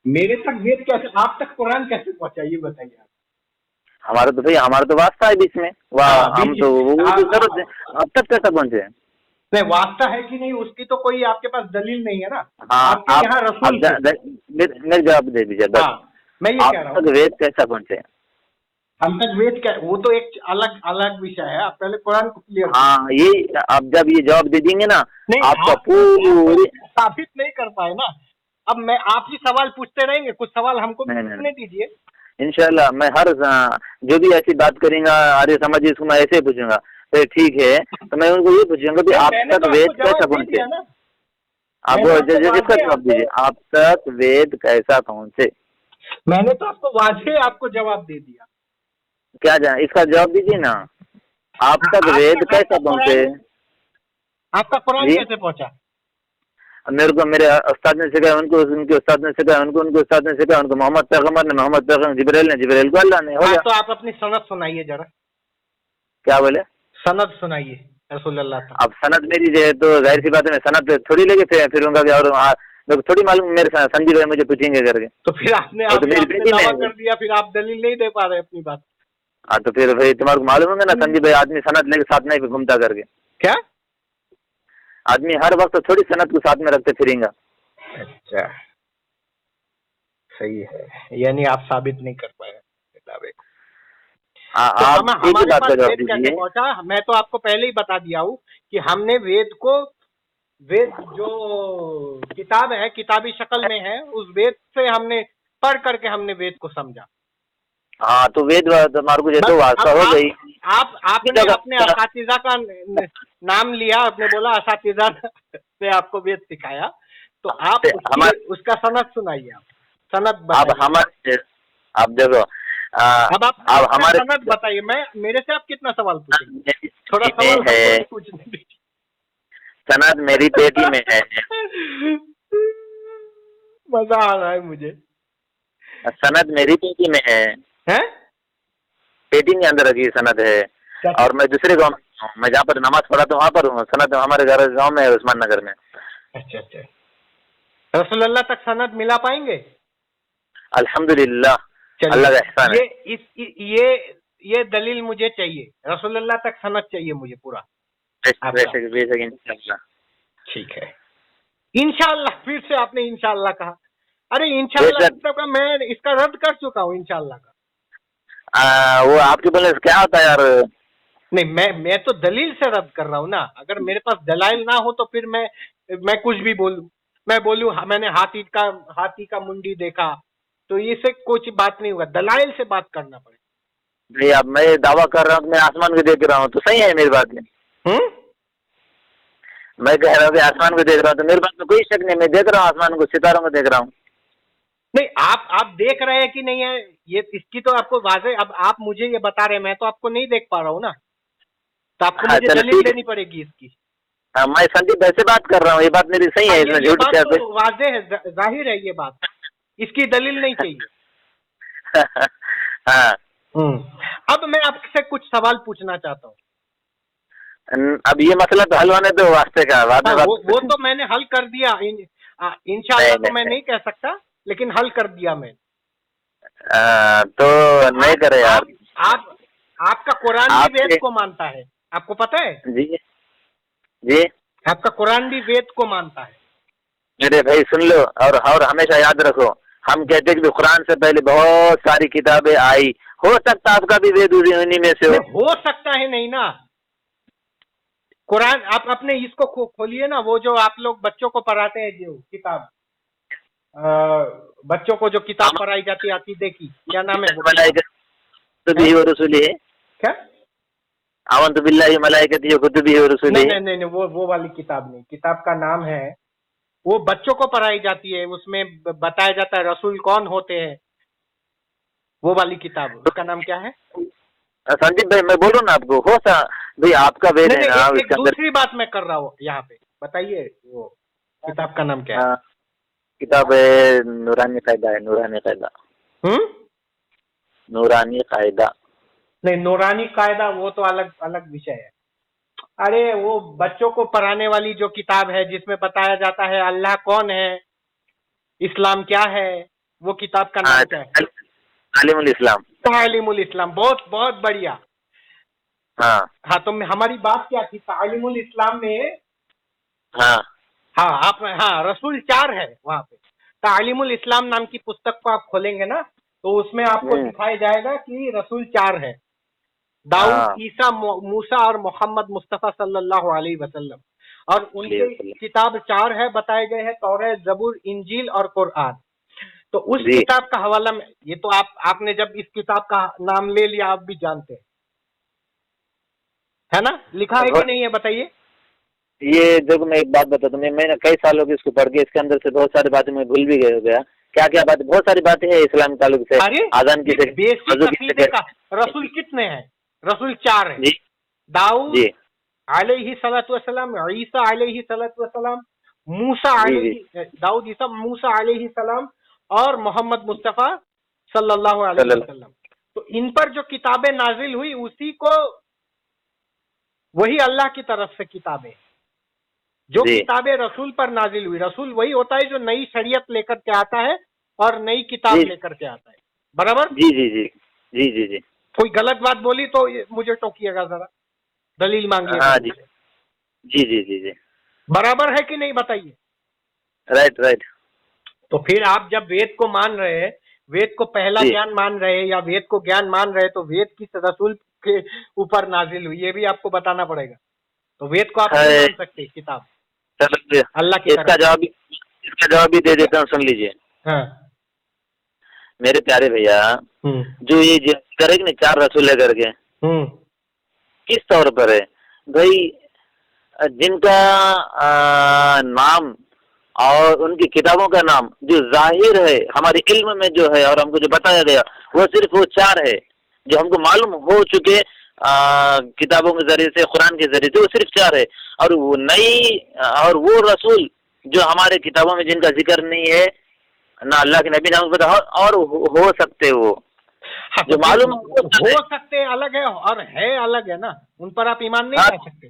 मेरे तक वेद कैसे, आप तक कुरान कैसे पहुंचा, ये बताइए आप। हमारा तो भाई, हमारा तो वास्ता है बीच में, वाह हम तो वो जरूरत है। अब तक कैसा पहुंचे? नहीं, वास्ता है कि नहीं उसकी तो कोई आपके पास दलील नहीं है ना। हाँ, आपके यहाँ रसूल मेरे जवाब दे दीजिए बस। मैं ये कह रहा हूँ, तक वेद कैसा पहुंचे? हम तक वेद क्या, वो तो एक अलग अलग विषय है। आप पहले कुरान को क्लियर। हाँ, ये आप जब ये जवाब दे देंगे ना, नहीं, आपका आप पूरी साबित नहीं कर पाए ना। अब मैं आप ही सवाल पूछते रहेंगे, कुछ सवाल हमको भी पूछने दीजिए। इंशाल्लाह मैं हर जो भी ऐसी बात करेंगे, अरे समझिए इसको, मैं ऐसे ही पूछूंगा। तो ठीक है, तो मैं उनको ये पूछूंगा कि आप तक वेद कैसा पहुंचे? आप जिसका जवाब दीजिए, आप तक वेद कैसा पहुंचे? मैंने तो आपको वाज़ेह आपको जवाब दे दिया। क्या जाए, इसका जवाब दीजिए ना, आप तक वेद कैसा पहुंचे? आपका कुरान कैसे पहुंचा? मेरे को मेरे उस्ताद ने सिखाया, उनको उनके उस्ताद ने सिखाया, उनको उनके उस्ताद ने सिखाया, उनको मोहम्मद पैगंबर ने, मोहम्मद पैगंबर जिब्राइल को अल्लाह ने। हो गया। तो आप अपनी सनद सुनाइए जरा। क्या बोले? सनद सुनाइए रसूलुल्लाह तक। अब सनद मेरी जो है तो जाहिर सी बात है, मैं सनद पे थोड़ी लेके फिर उनका और मेरे को थोड़ी मालूम, मेरे संजीव भाई मुझे पूछेंगे करके। तो फिर आपने दावा कर दिया, फिर आप दलील नहीं दे पा रहे अपनी बात। हाँ, तो फिर भाई तुम्हारे को मालूम होगा ना, संजीव भाई आदमी सनद लेके साथ में घूमता करके। क्या आदमी हर वक्त थोड़ी सनद को साथ में रखते फिरेंगा। अच्छा, सही है, यानी आप साबित नहीं कर पाए दावे को। तो हमारे पास वेद कैसे पहुंचा? मैं तो आपको पहले ही बता दिया हूँ कि हमने वेद जो किताब है, किताबी शक्ल में है, उस वेद से हमने पढ़ करके हमने वेद को समझा। हाँ, तो वेद तुम्हारे को जैसे वास्ता हो गई। आपने अपने असातिज़ा का नाम लिया, आपने बोला असातिज़ा ने आपको वेद सिखाया, तो आप उसका सनद सुनाइए। आप सनद बताइए। आप देखो, अब आप हमारे सनद बताइए। मेरे से आप कितना सवाल पूछेंगे? थोड़ा सवाल पूछने दीजिए। सनद मेरी पेटी में है। मजा आ रहा है मुझे। सनद मेरी पेटी में है? पेटी के अंदर रखी सनद है। और मैं दूसरे गांव में हूँ, मैं जहाँ पर नमाज पढ़ाता हूँ वहाँ पर हूँ। सनद हमारे घर गांव में है, उस्मान नगर में। अच्छा अच्छा, रसूलुल्लाह तक सनद मिला पाएंगे? अल्हम्दुलिल्लाह, अल्लाह का एहसान है। ये दलील मुझे चाहिए, रसूलुल्लाह तक सनद चाहिए मुझे पूरा। इंशाल्लाह। ठीक है, इंशाल्लाह। फिर से आपने इंशाल्लाह कहा। अरे इंशाल्लाह का मैं इसका रद्द कर चुका हूँ इंशाल्लाह का। वो आपके बोलने से क्या होता है यार? नहीं, मैं तो दलील से रद्द कर रहा हूँ ना। अगर मेरे पास दलाइल ना हो तो फिर मैं कुछ भी बोलूं। मैं बोलूं मैंने हाथी का मुंडी देखा, तो इससे कुछ बात नहीं होगा। दलाइल से बात करना पड़ेगा। नहीं, अब मैं दावा कर रहा हूँ, मैं आसमान को देख रहा हूँ, तो सही है मेरी बात में। मैं कह रहा हूँ कि आसमान को देख रहा हूँ, तो मेरी बात में कोई शक नहीं। मैं देख रहा हूँ आसमान को, सितारों को देख रहा हूँ। नहीं, आप देख रहे हैं कि नहीं है, ये इसकी तो आपको वाज़ेह। अब आप मुझे ये बता रहे हैं, मैं तो आपको नहीं देख पा रहा हूँ ना, तो आपको मुझे दलील देनी पड़ेगी इसकी। हाँ, मैं संदीप भाई से बात कर रहा हूँ, ये बात मेरी सही है, इसमें झूठ क्या है? वाज़ेह है, जाहिर है ये बात, इसकी दलील नहीं चाहिए। हाँ। अब मैं आपसे कुछ सवाल पूछना चाहता हूँ। अब ये मसला तो हल होने दो वास्ते का, वो तो मैंने हल कर दिया। इंशाल्लाह तो मैं नहीं कह सकता, लेकिन हल कर दिया मैं। तो नहीं करे यार। आपका कुरान भी वेद को मानता है, आपको पता है? जी, आपका कुरान भी वेद को मानता है। मेरे भाई सुन लो, और हमेशा याद रखो, हम कहते हैं कि कुरान से पहले बहुत सारी किताबें आई। हो सकता है आपका भी वेद उन्हीं में से हो सकता है नहीं ना। कुरान आप अपने इसको खोलिए ना, वो जो आप लोग बच्चों को पढ़ाते हैं, जो किताब बच्चों को जो किताब पढ़ाई जाती है अकीदे की, क्या नाम है? क्या? आमन्तु बिल्लाहि मलाइकतिही व कुतुबिही व रुसुलिही। नहीं, वो वाली किताब नहीं। किताब का नाम है, वो बच्चों को पढ़ाई जाती है, उसमें बताया जाता है रसूल कौन होते हैं। वो वाली किताब, उसका नाम क्या है? संदीप भाई, मैं बोलूँ ना आपको, हो सा भाई आपका वेद है ना। दूसरी बात मैं कर रहा हूँ यहाँ पे, बताइए। वो किताब का नाम क्या है? किताब है नूरानी कायदा है, नूरानी कायदा। नूरानी कायदा नहीं, नूरानी कायदा वो तो अलग अलग विषय है। अरे वो बच्चों को पढ़ाने वाली जो किताब है जिसमें बताया जाता है अल्लाह कौन है, इस्लाम क्या है, वो किताब का नाम क्या है? तालीमुल इस्लाम। तालीमुल इस्लाम, बहुत बहुत बढ़िया। हाँ हाँ, तो हमारी बात क्या थी? तालीमुल इस्लाम में, हाँ हाँ आप, हाँ रसूल 4 है वहाँ पे। तालीमुल इस्लाम नाम की पुस्तक को आप खोलेंगे ना, तो उसमें आपको दिखाया जाएगा कि रसूल 4 है, दाऊद, ईसा, मूसा और मोहम्मद मुस्तफ़ा सल्लल्लाहु अलैहि वसल्लम। और उनके किताब 4 है, बताए गए हैं तौरात, जबूर, इंजील और कुरान। तो उस किताब का हवाला में, ये तो आपने जब इस किताब का नाम ले लिया आप भी जानते हैं, है ना? लिखा है कि नहीं है बताइए? ये देखो मैं एक बात बताता हूँ, मैंने कई सालों की इसको पढ़ के इसके अंदर से बहुत सारी बातें मैं भूल भी गया। क्या क्या बातें, बहुत सारी बातें हैं इस्लाम ताल्लुक से। आजान की से, बेसिक अकीदे का रसूल कितने हैं? रसूल 4 है। दाऊद अलैहि सलातु वस्सलाम, ईसा अलैहि सलातु वस्सलाम, मूसा अलैहि, दाऊद, ईसा, मूसा अलैहि सलाम और मोहम्मद मुस्तफ़ा सल्लल्लाहु अलैहि वसल्लम। तो इन पर जो किताबें नाजिल हुई उसी को, वही अल्लाह की तरफ से किताबें, जो किताबें रसूल पर नाजिल हुई। रसूल वही होता है जो नई शरीयत लेकर के आता है और नई किताब लेकर के आता है, बराबर? जी जी जी जी जी जी। कोई गलत बात बोली तो मुझे टोकिएगा, जरा दलील मांगिएगा। हाँ जी जी जी जी जी, बराबर है कि नहीं बताइए? Right right. तो फिर आप जब वेद को मान रहे हैं, वेद को पहला ज्ञान मान रहे हैं या वेद को ज्ञान मान रहे हैं, तो वेद किस रसूल के ऊपर नाजिल हुई ये भी आपको बताना पड़ेगा। तो वेद को आप नहीं मान सकते किताब अल्लाह की इसका जवाब भी दे देता हूँ, सुन लीजिए। हाँ मेरे प्यारे भैया, जो ये करेंगे ना 4 रसूल है करके, किस तौर पर है भाई? जिनका नाम और उनकी किताबों का नाम जो जाहिर है हमारे इल्म में जो है और हमको जो बताया गया, वो सिर्फ वो 4 है जो हमको मालूम हो चुके किताबों के जरिए से, कुरान के जरिए से, वो सिर्फ 4 है। और वो नई, और वो रसूल जो हमारे किताबों में जिनका जिक्र नहीं है, ना अल्लाह के नबी नाम पता, और हो सकते वो जो मालूम हो सकते अलग है और है अलग है ना, उन पर आप ईमान नहीं कह सकते।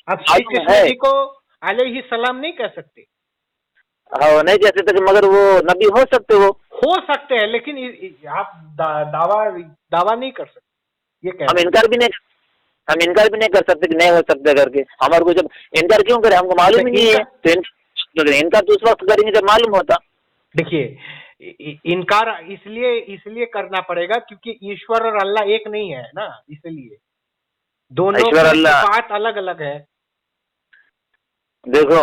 आप श्री कृष्ण जी को अलैहि सलाम नहीं कह सकते। हाँ नहीं कह सकते, मगर वो नबी हो सकते हैं, लेकिन आप दावा नहीं कर सकते। ये हम इनकार भी नहीं कर सकते कि नहीं हो सकते करके। हमारे को जब इनकार क्यों करे, हमको मालूम ही नहीं है, तो इनकार तो उस वक्त करेंगे जब मालूम होता। देखिए, इनकार इसलिए करना पड़ेगा क्योंकि ईश्वर और अल्लाह एक नहीं है ना, इसलिए दोनों की बात अलग अलग है। देखो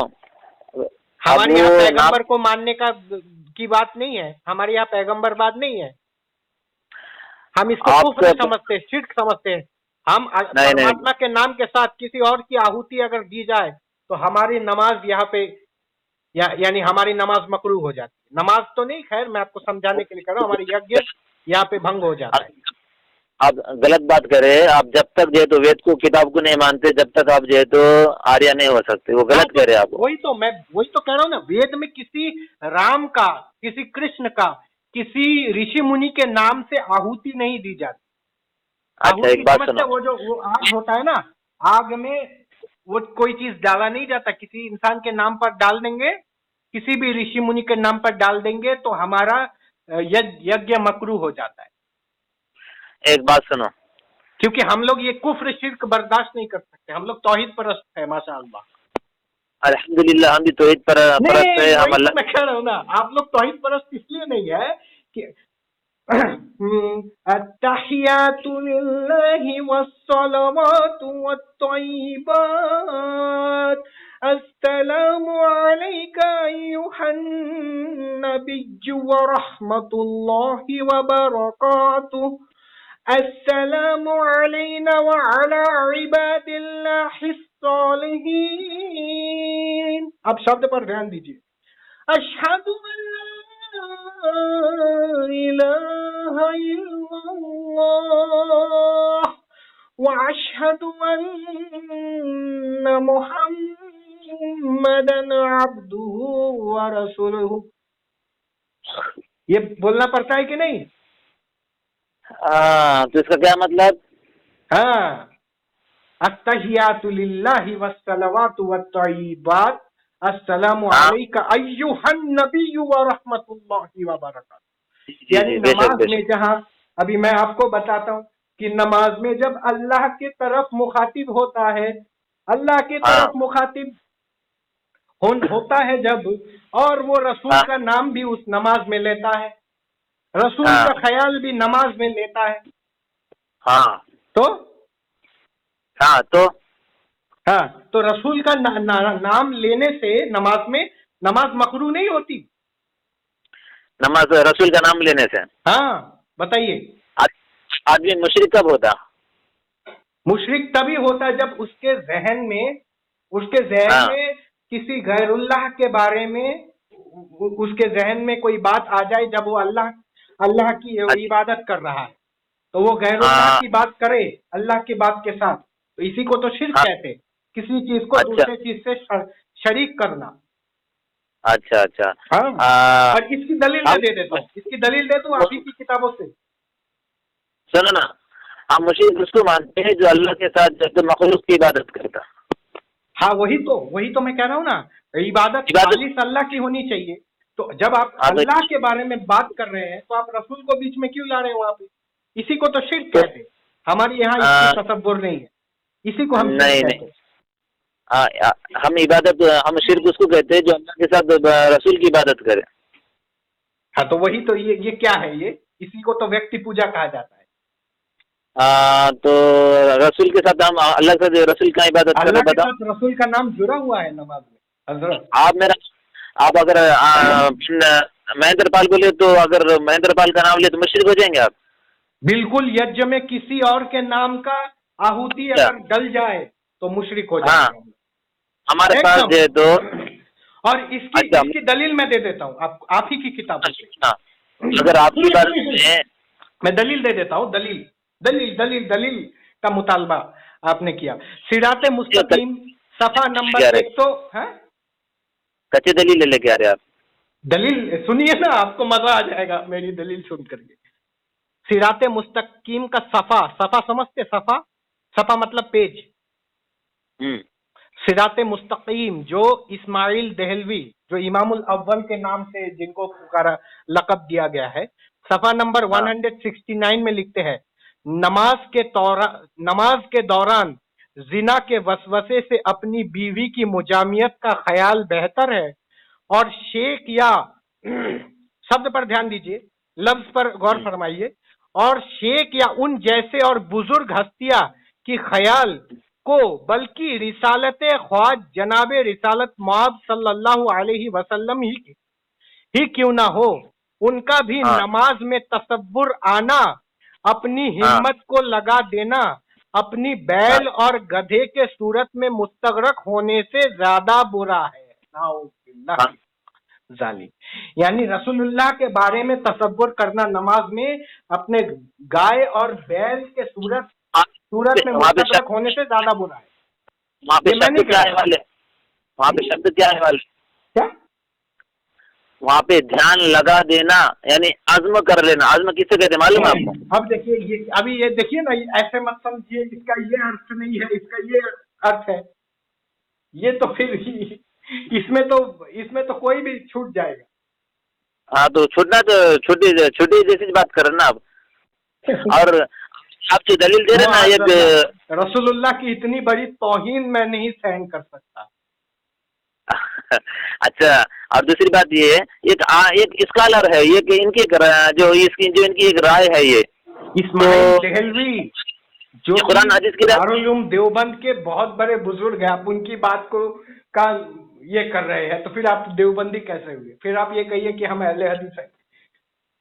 हमारे यहाँ पैगंबर को मानने की बात नहीं है, हमारे यहाँ पैगंबर बात नहीं है। हम इसको कुफ्र समझते हैं, शिर्क समझते हैं। हम परमात्मा के नाम के साथ किसी और की आहुति अगर दी जाए तो हमारी नमाज यहाँ पे यानी हमारी नमाज मकरूह हो जाती है। नमाज तो नहीं, खैर मैं आपको समझाने के लिए कर रहा हूँ, हमारी यज्ञ यहाँ पे भंग हो जाता है। आप गलत बात करें, आप जब तक जो है तो वेद को, किताब को नहीं मानते, जब तक आप जो है तो आर्य नहीं हो सकते, वो गलत कह रहे हैं आप। वही तो कह रहा हूँ ना, वेद में किसी राम का, किसी कृष्ण का, किसी ऋषि मुनि के नाम से आहुति नहीं दी जाती। अच्छा एक बात सुनो, वो आग होता है ना, आग में वो कोई चीज डाला नहीं जाता, किसी इंसान के नाम पर डाल देंगे, किसी भी ऋषि मुनि के नाम पर डाल देंगे तो हमारा यज्ञ मकरूह हो जाता है। एक बात सुनो, क्योंकि हम लोग ये कुफ्र शिर्क बर्दाश्त नहीं कर सकते, हम लोग तौहीद परस्त है माशाअल्लाह। अल्हम्दुलिल्लाह, हम भी तौहीद परस्त है। हम अल्लाह, मैं कह रहा हूँ ना, आप लोग तौहीद परस्त इसलिए नहीं है कि अत्तहियातु लिल्लाहि वस्सलावातु वत्तय्यिबात, अस्सलामु अलैका अय्युहन नबिय्यु व रहमतुल्लाहि व बरकातुहू, अस्सलामु अलैना व अला इबादिल्लाहिस सालिहीन। अब शब्द पर ध्यान दीजिए। अशहदु अल्ला इलाहा इल्लल्लाह व अशहदु अन्ना मुहम्मदन मुहम्मदन अब्दुहु व रसूलुहु। ये बोलना पड़ता है कि नहीं? तो इसका क्या मतलब? हाँ, अत्तहियातु लिल्लाहि वस्सलवातु वत्तय्यिबात अस्सलामु अलैका अय्युहन नबिय्यु व रहमतुल्लाहि व बरकातुहू। यानी नमाज में जहाँ, अभी मैं आपको बताता हूँ कि नमाज में जब अल्लाह के तरफ मुखातिब होता है, अल्लाह के तरफ मुखातिब होता है जब, और वो रसूल का नाम भी उस नमाज में लेता है, रसूल का ख्याल भी नमाज में लेता है, तो रसूल का नाम लेने से नमाज में नमाज मकरू नहीं होती। नमाज रसूल का नाम लेने से? हाँ, बताइए। आदमी मुशरिक कब होता? मुशरिक तभी होता जब उसके जहन में किसी गैरुल्लाह के बारे में, उसके जहन में कोई बात आ जाए, जब वो अल्लाह की इबादत कर रहा है तो वो गैरुल्लाह की बात करे अल्लाह की बात के साथ, तो इसी को तो शिर्क कहते, किसी चीज को दूसरे चीज से शरीक करना। अच्छा अच्छा। हाँ, और इसकी दलील मैं दे देता हूँ, इसकी दलील दे दूं आप ही की किताबों से। सुनो ना, हम मुशरिक उसको मानते हैं जो अल्लाह के साथ जैसे मखलूक की इबादत करता। हाँ, वही तो मैं कह रहा हूँ ना, इबादत खालिस अल्लाह की होनी चाहिए। तो जब आप अल्लाह के बारे में बात कर रहे हैं तो आप रसूल को बीच में क्यों ला रहे हैं वहां पे? इसी को तो शिर्क कहते। हमारे यहाँ इसकी तसव्वुर नहीं है, इसी को हम नहीं। हम इबादत, हम शिर्क उसको कहते हैं जो अल्लाह के साथ रसूल की इबादत करे। हाँ, तो वही तो ये क्या है? ये इसी को तो व्यक्ति पूजा कहा जाता है। तो रसूल के साथ हम अल्लाह के साथ रसूल का इबादत करते, बताओ। रसूल का नाम जुड़ा हुआ है नमाज में। हजरत, आप अगर महेंद्र पाल बोले तो, अगर महेंद्र पाल का नाम ले तो मुशरिक हो जाएंगे आप? बिल्कुल, यज्ञ में किसी और के नाम का आहुति अगर डल जाए तो मुशरिक हो जाएगा। हमारे पास है तो, और इसकी दलील मैं दे देता हूँ आप ही की किताबों से। अगर आपकी बात में मैं दलील दे देता हूँ, दलील का मुतालबा आपने किया। सिराते मुस्तकीम सफा नंबर 100 है। कच्ची दलील लेके आ रहे आप? दलील सुनिए ना, आपको मजा आ जाएगा मेरी दलील सुन करके। सिराते मुस्तकीम का सफा समझते? सफा मतलब पेज। सिराते मुस्तकीम जो इस्माइल देहलवी, जो इमामुल अव्वल के नाम से जिनको पुकारा लक़ब दिया गया है, सफा नंबर 169 में लिखते हैं, नमाज के दौरान जिना के वसवसे से अपनी बीवी की मुजामियत का ख्याल बेहतर है, और शेख या शब्द पर ध्यान दीजिए, लफ्ज पर गौर फरमाइए, और शेख या उन जैसे और बुजुर्ग हस्तियां की ख्याल को बल्कि रिसालत ख्वाज जनाबे रिसालत मौब सल्लल्लाहु अलैहि वसल्लम ही क्यों ना हो, उनका भी नमाज में तसव्वुर आना, अपनी हिम्मत को लगा देना, अपनी बैल और गधे के सूरत में मुस्तगरक होने से ज्यादा बुरा है। जालिम, यानी रसूलुल्लाह के बारे में तसव्वुर करना नमाज में अपने गाय और बैल के सूरत में मुस्तगरक होने से ज्यादा बुरा है। वहाँ पे शब्द क्या है वाले? क्या? वहाँ पे ध्यान लगा देना यानी अज़्म कर लेना। अज़्म किसे कहते हैं मालूम है आपको? अब देखिए, अभी ये देखिए ना, ऐसे मत समझिए इसका ये अर्थ नहीं है, इसका ये अर्थ है, ये तो फिर इसमें तो कोई भी छूट जाएगा। हाँ, तो छूटना तो छोटी जैसी बात कर रहे ना आप। और आप जो दलील दे रहे ना, ये रसूलुल्लाह की इतनी बड़ी तौहीन मैं नहीं सहन कर सकता। अच्छा, और दूसरी बात ये है, एक स्कॉलर है ये कि इनकी जो इनकी एक राय है, ये इस्माइल देहलवी जो कुरान हदीस की दारुल उलूम देवबंद के बहुत बड़े बुजुर्ग हैं, आप उनकी बात का ये कर रहे हैं, तो फिर आप देवबंदी कैसे हुए? फिर आप ये कहिए कि हम अहले हदीस हैं।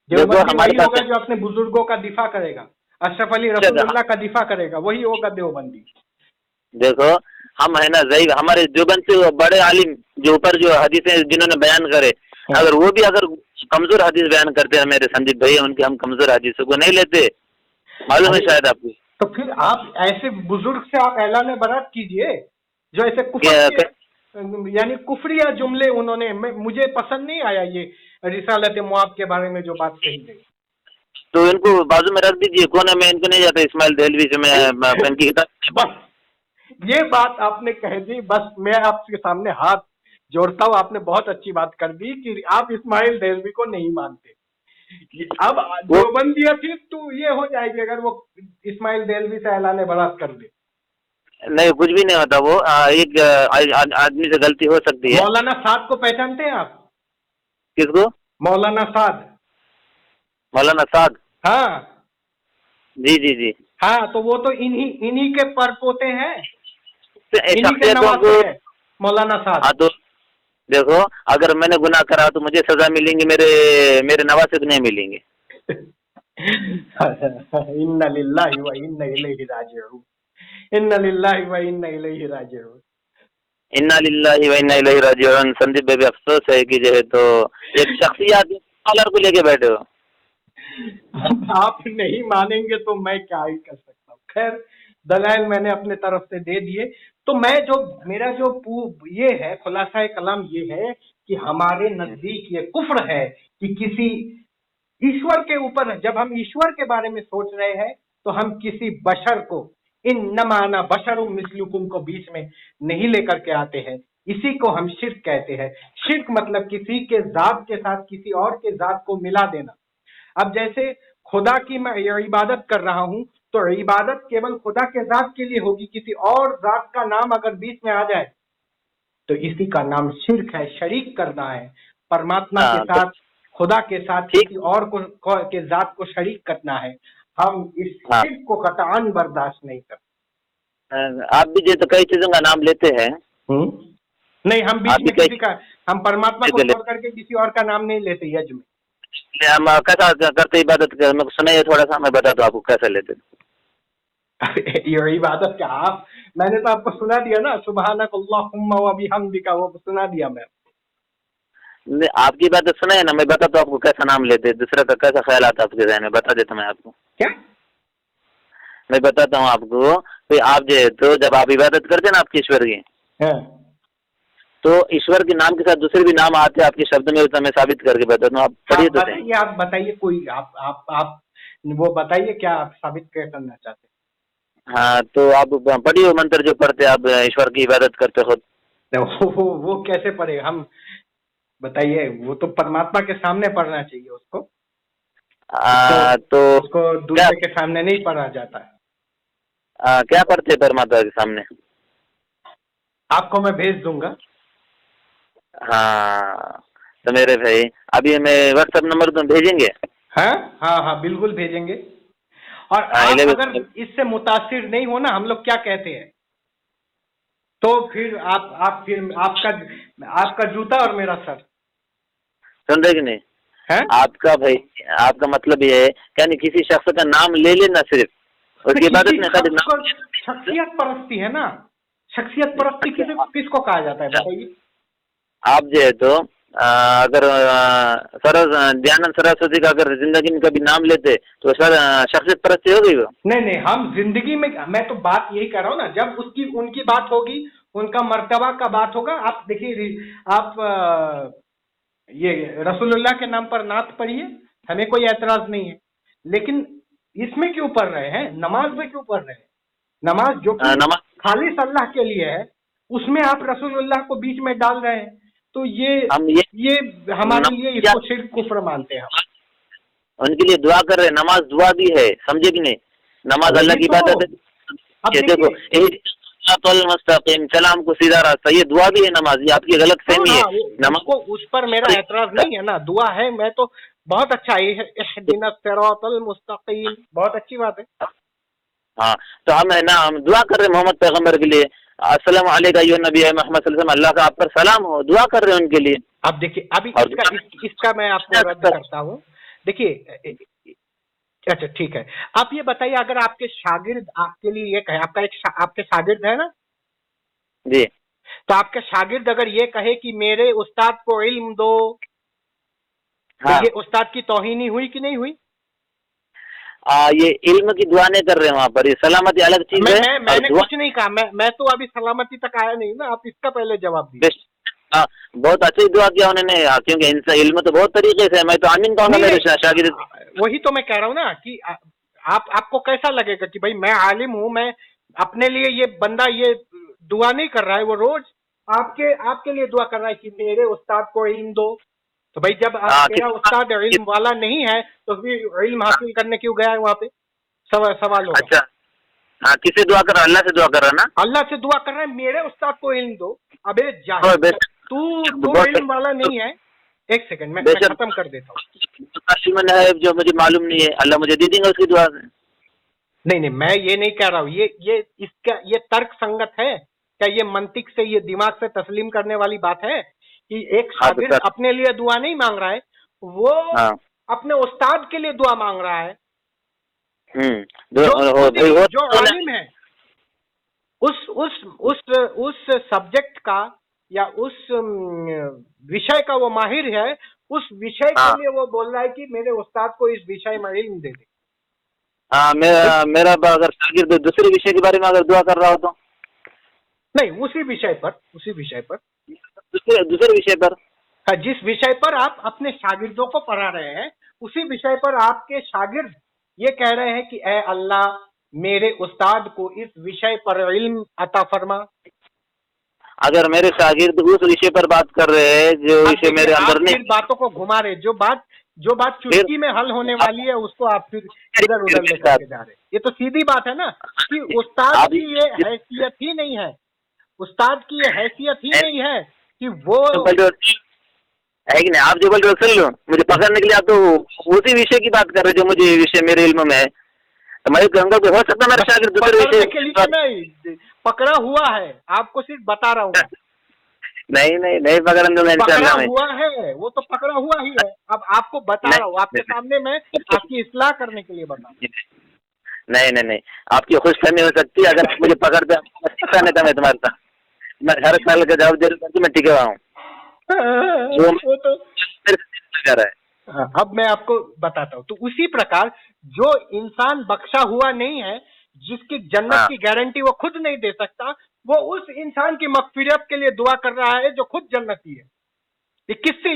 देवबंदी वही होगा जो अपने बुजुर्गों का दिफा करेगा, अशरफ अली रसूलुल्लाह का दिफा करेगा, वही होगा देवबंदी। देखो, हम है ना ज़ईफ़, हमारे देवबंद से बड़े आलिम जो ऊपर जो हदीसें जिन्होंने बयान करे, अगर वो भी अगर कमजोर हदीस बयान करते हैं मेरे संदीप भाई, उनके हम कमजोर हदीसों को नहीं लेते, मालूम है शायद आपको। तो फिर आप ऐसे बुजुर्ग से आप ऐलान बरात कीजिए जो ऐसे कुफर यानी कुफरिया जुमले उन्होंने, मुझे पसंद नहीं आया ये रिसालत मुआब के बारे में जो बात कही गई। तो इनको बाजू में रख दीजिए, कोने में इनको नहीं जाता इस्माइल देहलवी से मैं पेन की किताब। ये बात आपने कह दी, बस मैं आपके सामने हाथ जोड़ता हूँ, आपने बहुत अच्छी बात कर दी कि आप इस्माइल देहलवी को नहीं मानते। अब देवबंदियत तो ये हो जाएगी अगर वो इस्माइल देहलवी से ऐलान बरात कर दे। नहीं, कुछ भी नहीं होता, वो एक आदमी से गलती हो सकती है। मौलाना साद को पहचानते हैं आप? किसको? मौलाना साद। मौलाना साद? हाँ जी जी जी। हाँ, तो वो तो इन्हीं के परपोते हैं, इन्हीं के शख्सियतों नवासे को हैं मौलाना साद। हाँ, तो देखो, अगर मैंने गुनाह करा तो मुझे सजा मिलेंगी, मेरे नवासे को नहीं मिलेंगे। इन्ना लिल्लाहि व इन्ना इलैहि राजिऊन, इन्ना लिल्लाहि व इन्ना इलैहि राजिऊन, इन्ना लिल्लाहि व इन्ना इलैहि राजिऊन। संदीप भाई, अफसोस है कि जो है तो एक शख्सियत कॉलर को लेके बैठे हो। आप नहीं मानेंगे तो मैं क्या ही कर सकता हूँ। खैर, दलाइल मैंने अपने तरफ से दे दिए। तो मेरा जो ये है, खुलासा कलाम ये है कि हमारे नजदीक ये कुफ्र है कि किसी ईश्वर के ऊपर, जब हम ईश्वर के बारे में सोच रहे हैं तो हम किसी बशर को, इन्नमा अना बशरुम मिस्लुकुम को बीच में नहीं लेकर के आते हैं। इसी को हम शिर्क कहते हैं। शिर्क मतलब किसी के जात के साथ किसी और के जात को मिला देना। अब जैसे खुदा की मैं इबादत कर रहा हूं तो इबादत केवल खुदा के जात के लिए होगी, किसी और जात का नाम अगर बीच में आ जाए तो इसी का नाम शिर्क है, शरीक करना है। परमात्मा के साथ, खुदा के साथ किसी और के जात को शरीक करना है। हम इस शिर्क को कतआन बर्दाश्त नहीं करते। आप भी जो तो कई चीजों का नाम लेते हैं। नहीं, हम बीच में किसी का, हम परमात्मा को छोड़ करके किसी और का नाम नहीं लेते यज्ञ में। हम कैसा करते इबादत? मेरे को सुनाइए थोड़ा सा, मैं बता दूं आपको कैसे लेते। ये इबादत क्या, आप, मैंने तो आपको सुना दिया ना, सुबहानक अल्लाहुम्मा व बिहम्दिका, वो सुना दिया मैं। आपकी बात सुना है ना, मैं बताता हूँ आपको कैसा नाम लेते, दूसरा का कैसा ख्याल आता आपके ज़हन में, बता देता मैं आपको। क्या? मैं बताता हूँ आपको। तो आप जो है तो जब आप इबादत करते हैं ना आपके ईश्वर की, तो ईश्वर के नाम के साथ दूसरे भी नाम आते हैं आपके शब्द में, मैं साबित करके बताता हूँ। आप पढ़िए तो सही। आप बताइए, कोई आप वो बताइए क्या आप साबित करना चाहते हैं? हाँ, तो आप पढ़िए मंत्र जो पढ़ते आप ईश्वर की इबादत करते हो। वो कैसे पढ़े हम, बताइए। वो तो परमात्मा के सामने पढ़ना चाहिए उसको। तो उसको दूसरे के सामने नहीं पढ़ा जाता है। क्या पढ़ते परमात्मा के सामने? आपको मैं भेज दूंगा। हाँ, तो मेरे भाई अभी मैं व्हाट्सएप नंबर तो भेजेंगे? हाँ हाँ हाँ, बिल्कुल भेजेंगे। और आप अगर इससे मुतासिर नहीं हो ना, हम लोग क्या कहते हैं, तो फिर फिर आपका जूता और मेरा सर। सुन रहे कि नहीं है? आपका भाई, आपका मतलब ये है क्या नहीं, किसी शख्स का नाम ले लेना सिर्फ, उसकी इबादत में खाली नाम। शख्सियत परस्ती है ना, शख्सियत परस्ती किसको कहा जाता है बताइए? आप जो है तो अगर दयानंद सरस्वती का अगर जिंदगी में कभी नाम लेते तो सर शख्सियत परस्ती हो गई वो? नहीं, हम जिंदगी में, मैं तो बात यही कर रहा हूँ ना, जब उनकी बात होगी, उनका मर्तबा का बात होगा। आप देखिए, आप ये रसूलुल्लाह के नाम पर नात पढ़िए, हमें कोई एतराज नहीं है, लेकिन इसमें क्यों पढ़ रहे हैं, नमाज में क्यों पढ़ रहे हैं? नमाज जो खालिस अल्लाह के लिए है, उसमें आप रसूलुल्लाह को बीच में डाल रहे हैं, तो ये हमारे लिए इसको शिर्क कुफ्र मानते हैं। उनके लिए दुआ कर रहे हैं, नमाज दुआ भी है, समझे कि नहीं? नमाज अल्लाह की इबादत है। देखो, मुस्तकीम, सलाम को सीधा रास्ता, ये दुआ भी है नमाज, ये आपकी गलत फहमी है। नमाज को, उस पर मेरा एतराज नहीं है ना, दुआ है, मैं तो बहुत अच्छा है, इहदिना सिरातल मुस्तकीम, बहुत अच्छी बात है। हाँ, तो हम है ना, हम दुआ कर रहे हैं मोहम्मद पैगंबर के लिए, अस्सलाम अलैका या नबी मोहम्मद सल्लल्लाहु अलैहि वसल्लम, अल्लाह का आप पर सलाम हो, दुआ कर रहे हैं उनके लिए। अब देखिए, अभी इसका मैं आपको रद्द करता हूँ। देखिए, अच्छा ठीक है, आप ये बताइए, अगर आपके शागिर्द आपके लिए ये कहे, आपके शागिर्द है ना जी, तो आपके शागिर्द अगर ये कहे कि मेरे उस्ताद को इल्म दो, हाँ, तो ये उस्ताद की तौहीनी हुई कि नहीं हुई? ये इल्म की दुआ नहीं कर रहे हैं वहाँ पर, ये सलामती अलग चीज है। मैंने कुछ नहीं कहा, मैं तो अभी सलामती तक आया नहीं ना, आप इसका पहले जवाब दीजिए। बहुत अच्छी दुआ किया उन्होंने, क्योंकि इल्म तो बहुत तरीके से, मैं तो आमीन कहूँगा मेरे शागिर्द। वही तो मैं कह रहा हूँ ना कि आपको कैसा लगेगा कि भाई मैं आलिम हूँ, मैं अपने लिए, ये बंदा ये दुआ नहीं कर रहा है, वो रोज आपके लिए दुआ कर रहा है कि मेरे उस्ताद को इल्म दो। तो भाई जब मेरा उस्ताद इल्म वाला नहीं है तो फिर इल्म हासिल करने क्यों गया है वहाँ पे, सवाल होगा। अच्छा, हाँ, किसे दुआ कर रहा है? अल्लाह से दुआ कर रहा है ना? अल्लाह से दुआ कर रहा है मेरे उस्ताद को इल्म दो। अबे जाहिल, तू इल्म वाला नहीं है। एक सेकंड, मैं खत्म कर देता हूँ। है जो मुझे मालूम नहीं है, अल्लाह मुझे दे देंगे उसकी दुआ से। नहीं, मैं ये नहीं कह रहा हूँ, ये तर्क संगत है क्या? ये मंतिक से, ये दिमाग से तस्लीम करने वाली बात है कि एक शागिर्द अपने लिए दुआ नहीं मांग रहा है, वो अपने उस्ताद के लिए दुआ मांग रहा है। जो आलिम है, उस सब्जेक्ट का या उस विषय का वो माहिर है, उस विषय के लिए वो बोल रहा है कि मेरे उस्ताद को इस विषय में इल्म दे दे। हाँ, मेरा अगर शागिर्द दूसरे विषय के बारे में अगर दुआ कर रहा हो तो नहीं, उसी विषय पर दूसरे विषय पर, जिस विषय पर आप अपने शागिर्दों को पढ़ा रहे हैं, उसी विषय पर आपके शागिर्द ये कह रहे हैं कि ए अल्लाह, मेरे उस्ताद को इस विषय पर इल्म अता फरमा। अगर मेरे शागिर्द उस विषय पर बात कर रहे हैं जो विषय मेरे अंदर नहीं, बातों को घुमा रहे, जो बात चुटकी में हल होने वाली है उसको आप फिर इधर उधर लेकर जा रहे। ये तो सीधी बात है ना कि उस्ताद की ये हैसियत ही नहीं है, उस्ताद की ये हैसियत ही नहीं है कि वो है कि नहीं। आप जो बोल रहे हो सुन लो, मुझे पकड़ने के लिए आप तो उसी विषय की बात कर रहे हो जो मुझे विषय मेरे इल्म में है। तो मैं कहूँगा हो सकता है मेरा शागिर्द दूसरे विषय के लिए नहीं पकड़ा हुआ है, आपको सिर्फ बता रहा हूँ। नहीं पकड़न दूंगा इंशाल्लाह। पकड़ा हुआ है, वो तो पकड़ा हुआ ही है। अब आपको बता रहा हूँ, आपके सामने मैं आपकी इस्लाह करने के लिए बता रहा हूँ। नहीं, आपकी खुशफहमी हो सकती है अगर मुझे पकड़ दे। मैं तुम्हारे साथ, मैं हर साल का जवाब दे रहा हूँ, मैं टिके हुआ हूँ। वो तो अब मैं आपको बताता हूँ। तो उसी प्रकार जो इंसान बख्शा हुआ नहीं है, जिसकी जन्नत की गारंटी वो खुद नहीं दे सकता, वो उस इंसान की मगफिरत के लिए दुआ कर रहा है जो खुद जन्नती है।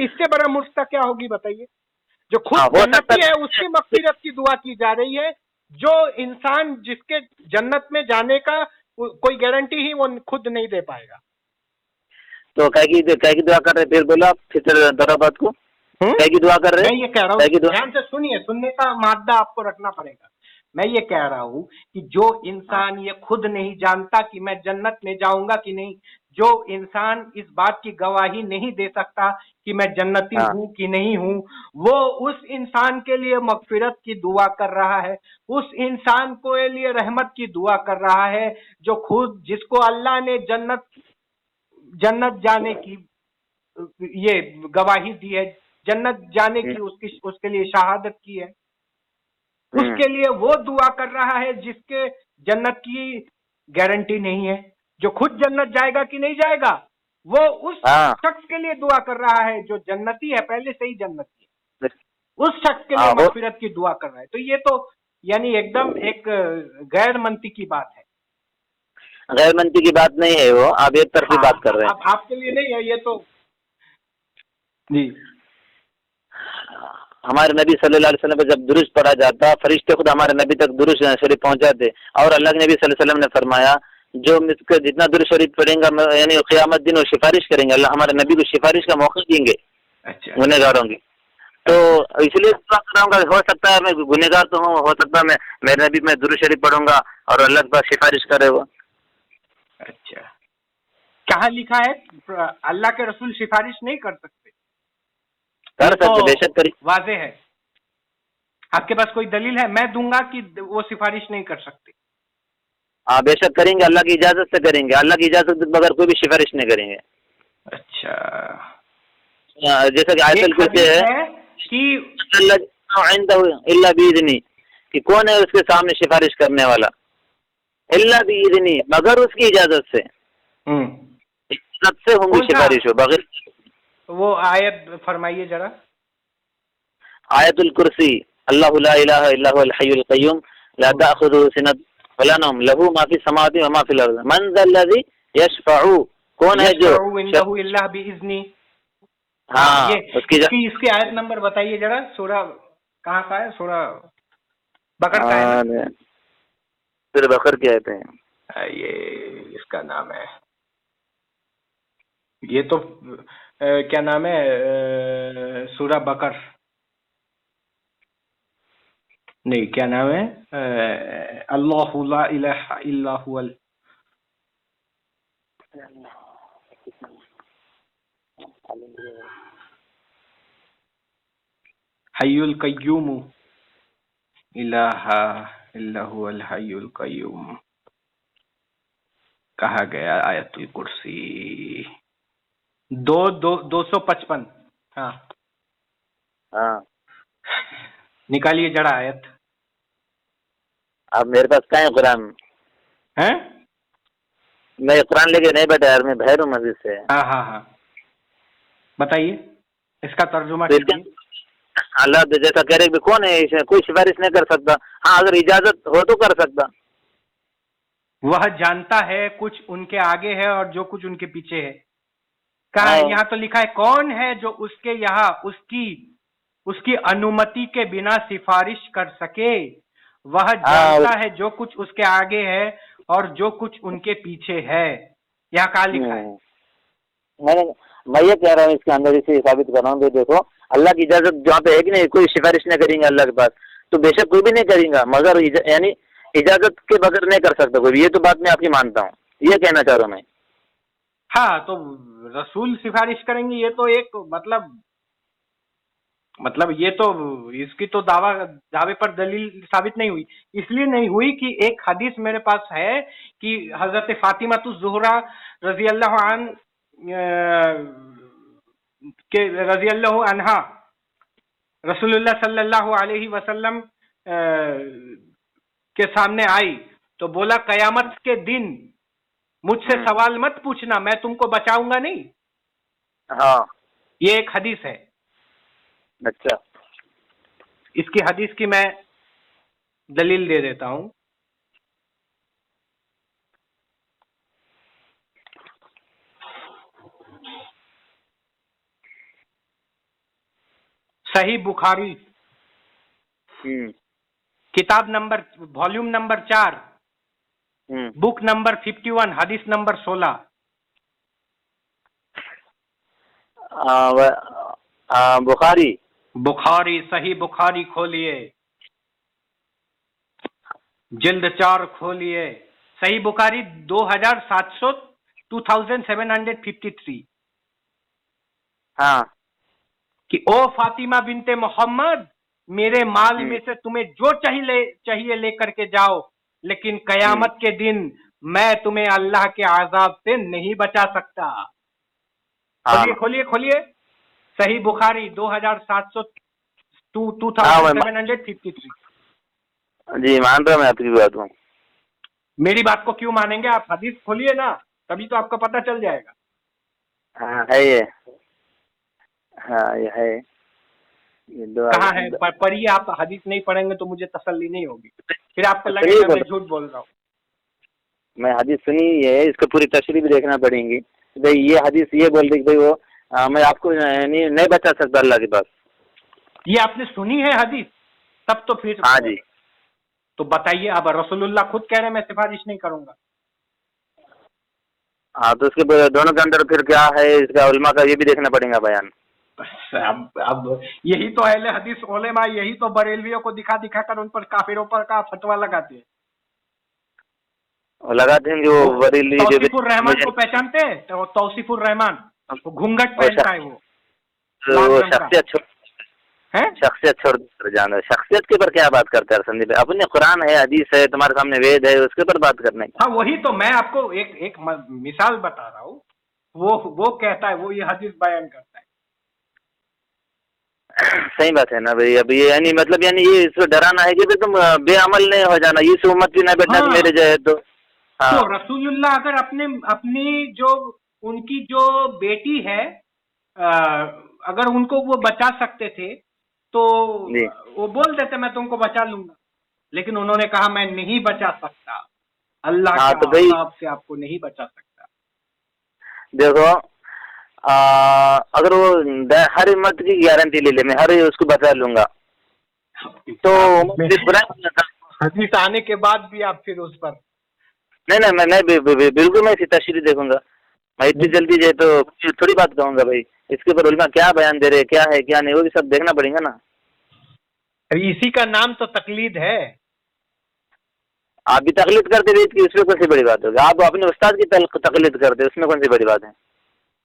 इससे बड़ा मूर्खता क्या होगी बताइए? जो खुद जन्नती है उसकी मगफिरत की दुआ की जा रही है, जो इंसान जिसके जन्नत में जाने का कोई गारंटी ही वो खुद नहीं दे पाएगा। तो क्या की दुआ कर रहे? फिर बोलो आप, फिर दराबाद को क्या की दुआ कर रहे हैं? मैं ये कह रहा हूँ, ध्यान से सुनिए, सुनने का मादा आपको रखना पड़ेगा। मैं ये कह रहा हूँ कि जो इंसान ये खुद नहीं जानता कि मैं जन्नत में जाऊंगा कि नहीं, जो इंसान इस बात की गवाही नहीं दे सकता कि मैं जन्नती हूँ कि नहीं हूँ, वो उस इंसान के लिए मगफिरत की दुआ कर रहा है, उस इंसान को लिए रहमत की दुआ कर रहा है, जो खुद, जिसको अल्लाह ने जन्नत जाने की ये गवाही दी है, जन्नत जाने की उसके लिए शहादत की है, उसके लिए वो दुआ कर रहा है जिसके जन्नत की गारंटी नहीं है। जो खुद जन्नत जाएगा कि नहीं जाएगा, वो उस शख्स के लिए दुआ कर रहा है जो जन्नती है, पहले से ही जन्नती है, उस शख्स के लिए मगफिरत की दुआ कर रहा है। तो ये तो यानी एकदम एक गैर मंतिकी बात है। गैर मंतिकी बात नहीं है वो, आप एक तरफी बात कर रहे हैं। आपके लिए नहीं है ये तो जी। हमारे नबी सल्लल्लाहु अलैहि वसल्लम पे जब दुरूद पढ़ा जाता, फरिश्ते खुद हमारे नबी तक दुरूद शरीफ पहुंचाते, और अल्लाह के नबी सल्लल्लाहु अलैहि वसल्लम ने फरमाया जो मुझको जितना दुरूद शरीफ पढ़ेगा यानी क़यामत दिन वो सिफारिश करेंगे, अल्लाह हमारे नबी को सिफारिश का मौका देंगे गुनहगारों की। तो इसलिए दुआ कर रहा हूँ, हो सकता है मैं गुनहगार तो हूँ, हो सकता है मैं मेरे नबी में दुरूद शरीफ पढ़ूंगा और अल्लाह के पास सिफारिश करे वो। अच्छा, कहाँ लिखा है अल्लाह के रसूल सिफारिश नहीं कर सकते? कर सकते, बेशक करिए, वाज़ेह है। आपके पास कोई दलील है? मैं दूंगा कि वो सिफारिश नहीं कर सकते। हाँ, बेशक करेंगे, अल्लाह की इजाजत से करेंगे, अल्लाह की इजाजत के बगैर कोई भी सिफारिश नहीं करेंगे। अच्छा, जैसा कि आयतुल कुर्सी है कि इल्ला बिइज़्नी, कि कौन है उसके सामने सिफारिश करने वाला, इल्ला बिइज़्नी, मगर उसकी इजाजत से। इजाजत से होंगी सिफारिश हो, बगैर। वो आयत फरमाइए जरा। आयतुल कुर्सी अल्लाहु ला इलाहा इल्ला हुवल हय्युल क़य्यूम ला ताख़ुज़ुहु सिनतुन वला नौम लहू मा फ़िस समावाति व मा फ़िल अर्ज़ मन ज़ल्लज़ी यशफ़अु, कौन है जो यशफ़अउ इंदहु इल्ला बिइज़्नी। हाँ ये उसकी इसकी आयत नंबर बताइए जरा, सूरा कहाँ का है? सूरा बकर का है ना? फिर बकर की आयत है। ये इसका नाम है, ये तो क्या नाम है, सूरा बकर नहीं, क्या नाम है, अल्लाहु ला इलाहा इल्ला हुवल हय्युल क़य्यूम इलाहा इल्ला हुवल हय्युल क़य्यूम। कहा गया आयतुल कुर्सी 255। हाँ हाँ निकालिए जरा आयत। अब मेरे पास क्या है कुरान? हैं? मैं कुरान लेके नहीं बैठा यार, मैं बाहर हूँ मस्जिद से। हाँ हाँ हाँ बताइए, इसका तर्जुमा तो कीजिए। अल्लाह तो जैसा कह रहे कि कौन है इसे कोई सिफारिश नहीं कर सकता। हाँ अगर इजाजत हो तो कर सकता। वह जानता है कुछ उनके आगे है और जो कुछ उनके पीछे है। कहा है? हाँ। यहाँ तो लिखा है कौन है जो उसके यहाँ उसकी अनुमति के बिना सिफारिश कर सके। वह जानता है जो कुछ उसके आगे है और जो कुछ उनके पीछे है। यहाँ कहा लिखा है? मैं ये कह रहा हूँ इसके अंदर इसे साबित कर रहा हूँ। देखो अल्लाह की इजाजत जहाँ पे है कि नहीं, कोई सिफारिश नहीं करेंगे अल्लाह के पास, तो बेशक कोई भी नहीं करेगा, मगर यानी इजाजत के बगैर नहीं कर सकता कोई। ये तो बात मैं आपकी मानता हूँ, ये कहना चाह रहा हूँ मैं। हाँ तो रसूल सिफारिश करेंगे, ये तो एक मतलब ये तो इसकी तो दावे पर दलील साबित नहीं हुई। इसलिए नहीं हुई कि एक हदीस मेरे पास है कि हजरत फातिमा ज़ुहरा रजी अल्लाह अन्हा रसूलुल्लाह सल्लल्लाहु अलैहि वसल्लम के सामने आई तो बोला कयामत के दिन मुझसे सवाल मत पूछना, मैं तुमको बचाऊंगा नहीं। हाँ ये एक हदीस है। अच्छा इसकी हदीस की मैं दलील दे देता हूं। सही बुखारी किताब number volume number 4 book number 51 हदीस नंबर 16। बुखारी सही बुखारी खोलिए, जिल्द 4 खोलिए। सही बुखारी 2753। हाँ कि ओ फातिमा बिनते मोहम्मद, मेरे माल में से तुम्हें जो चाहिए लेकर के जाओ, लेकिन कयामत के दिन मैं तुम्हें अल्लाह के आजाब से नहीं बचा सकता। खोलिए खोलिए खोलिए, सही बुखारी 2753। जी मान रहा मैं आपकी बात हूँ। मेरी बात को क्यों मानेंगे आप? हदीस खोलिए ना, तभी तो आपको पता चल जाएगा। हाँ है ये, हाँ ये है। कहाँ है? पढ़िए। आप हदीस नहीं पढ़ेंगे तो मुझे तसल्ली नहीं होगी, फिर आपको लगेगा मैं झूठ बोल रहा हूँ। मैं हदीस सुनी है, इसको पूरी तशरीह भी देखना पड़ेगी। भाई ये हदीस ये बोल रही भाई वो मैं आपको नहीं बचा सकता अल्लाह के पास। ये आपने सुनी है हदीस? तब तो फिर हाँ जी। तो बताइए। अब रसूलुल्लाह खुद कह रहे हैं मैं सिफारिश नहीं करूंगा। हाँ तो उसके दोनों के अंदर फिर क्या है, इसका उलमा का ये भी देखना पड़ेगा बयान। अब यही तो अहले हदीस उलेमा, यही तो बरेलवियों को दिखा दिखा कर उन पर काफिरों पर का फतवा लगाते हैं। लगाते हैं जो बरेली तौसीफुर रहमान को पहचानते हैं? तो तौसीफुर रहमान घूंघट पहनता है वो शख्सियत छोड़ जाना। शख्सियत के ऊपर क्या बात करते हैं संदीप? अपने कुरान है, हदीस है, तुम्हारे सामने वेद है, उसके ऊपर बात करने की। हाँ वही तो मैं आपको एक मिसाल बता रहा हूँ। वो कहता है, वो ये हदीस बयान करता है। सही बात है ना भाई। अब ये यानी मतलब यानी ये इसको डराना है कि भाई तुम बेअमल नहीं हो जाना, इस उम्मत भी नहीं बैठना मेरे जाए तो। हाँ। तो रसूलुल्लाह अगर अपनी जो उनकी जो बेटी है, अगर उनको वो बचा सकते थे तो जी। वो बोल देते मैं तुमको बचा लूंगा, लेकिन उन्होंने कहा मैं नहीं बचा सकता, अल्लाह हाँ के तो भाई अज़ाब से आपको नहीं बचा सकता। देखो, अगर वो हर उम्मत की गारंटी ले ले, मैं हर उसको बचा लूंगा, तो फिर बुरा नहीं लगता। हदीस आने के बाद भी आप फिर उस पर नहीं नहीं, मैं बिल्कुल मैं इसी तशरीह देखूंगा। मैं इतनी जल्दी जो है तो थोड़ी बात कहूंगा भाई, इसके ऊपर उलमा क्या बयान दे रहे, क्या है क्या नहीं, वो भी सब देखना पड़ेगा ना। इसी का नाम तो तकलीद है। आप भी तकलीद करते रहे कि उसमें कौन सी बड़ी बात होगी, आप अपने उस्ताद की तकलीद करते, उसमें कौन सी बड़ी बात है।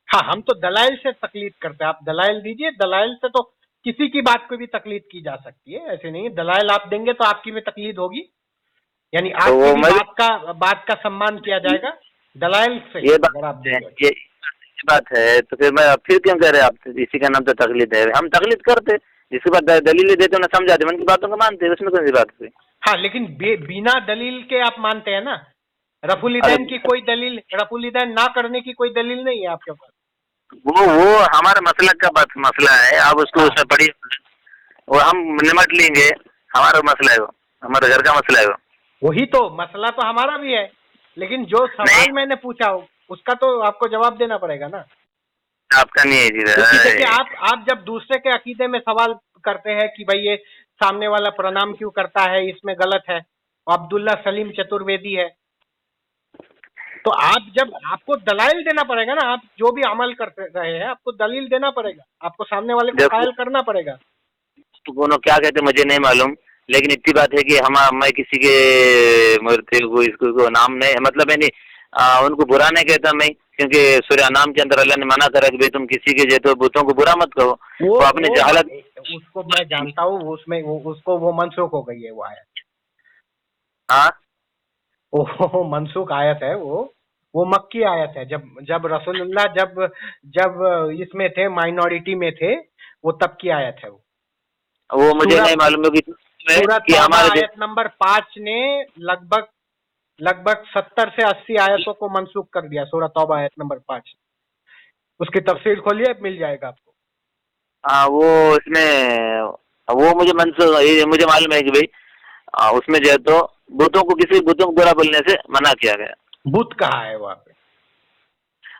हाँ, हम तो दलाइल से तकलीद करते हैं, आप दलाइल दीजिए, दलाइल से तो किसी की बात को भी तकलीद की जा सकती है, ऐसे नहीं, दलाइल आप देंगे तो आपकी भी तकलीद होगी, यानी तो आपकी वो भी मैं बात का सम्मान किया जाएगा दलाइल से। ये अगर आप बात है, देंगे ये बात है, तो फिर क्यों कह रहे आप, इसी का नाम तो तकलीद है। हम तकलीद करते, जिसके बाद दलील देते उन्हें समझाते, उनकी बातों को मानते, उसमें कौन सी बात हुई। हाँ, लेकिन बिना दलील के आप मानते हैं ना, रफुलिदैन की कोई दलील, रफुलिदैन ना करने की कोई दलील नहीं है आपके पास। वो हमारे मसलक का मसला है, आप उसको उसमें पढ़िए, वो हम निमट लेंगे, हमारा मसला है, वो हमारे घर का मसला है वो। वही तो मसला तो हमारा भी है, लेकिन जो सवाल मैंने पूछा उसका तो आपको जवाब देना पड़ेगा ना। आपका नहीं है जी। क्योंकि देखिए, आप जब दूसरे के अकीदे में सवाल करते हैं कि भाई ये सामने वाला प्रणाम क्यों करता है, इसमें गलत है, अब्दुल्ला सलीम चतुर्वेदी है, तो आप जब आपको दलाइल देना पड़ेगा ना, आप जो भी अमल कर रहे हैं आपको दलील देना पड़ेगा, आपको सामने वाले को कायल करना पड़ेगा। तो दोनों क्या कहते मुझे नहीं मालूम, लेकिन इतनी बात है कि मैं किसी के मूर्ति को इसको नाम नहीं, मतलब नहीं उनको बुरा नहीं कहता मैं, क्योंकि सूर्य नाम के अंदर अल्लाह ने मना करा कि भाई तुम किसी के जो तो बुतों को बुरा मत कहो। वो अपने जहालत, उसको मैं जानता हूँ, उसमें उसको वो मनसूख हो गई है वो आयत। हाँ वो मनसूख आयत है, वो मक्की आयत है। जब रसूलुल्लाह जब इसमें थे, माइनॉरिटी में थे, वो तब की आयत है। वो मुझे नहीं मालूम कि हमारे आयत नंबर 5 ने लगभग 70 से 80 आयतों को मनसूख कर दिया। सूरह तौबा आयत नंबर 5, उसकी तफसील खोलिए, मिल जाएगा आपको। हाँ वो इसमें वो मुझे मुझे मालूम है कि भाई उसमें जो है तो बुतों को, किसी बुतों को बुरा बोलने से मना किया गया। बुत कहा है वहाँ पे,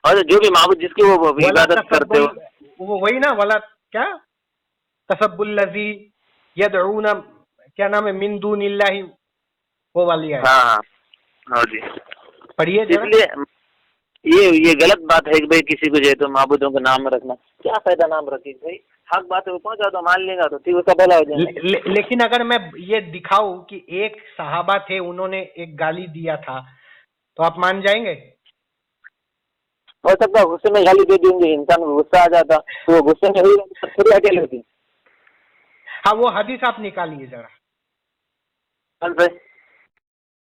और जो भी माबूद जिसकी वो इबादत करते हो, वो वही ना, वाला क्या तसब्बुल्लज़ी यदऊना, क्या नाम है, मिन दूनिल्लाहि, वो वाली है। हाँ जी, पढ़िए जरा। इसलिए ये गलत बात है कि भाई किसी को जो है तो माबूदों का नाम रखना, क्या फायदा नाम रखे भाई, हक बात है वो पहुंचा तो मान लेगा तो ठीक, उसका भला हो जाएगा। लेकिन अगर मैं ये दिखाऊं कि एक सहाबा थे, उन्होंने एक गाली दिया था, तो आप मान जाएंगे? हो सकता है गुस्से में गाली दे देंगे, इंसान को गुस्सा आ जाता तो वो गुस्से में थोड़ी अकेले होती। हाँ, वो हदीस आप निकालिए जरा।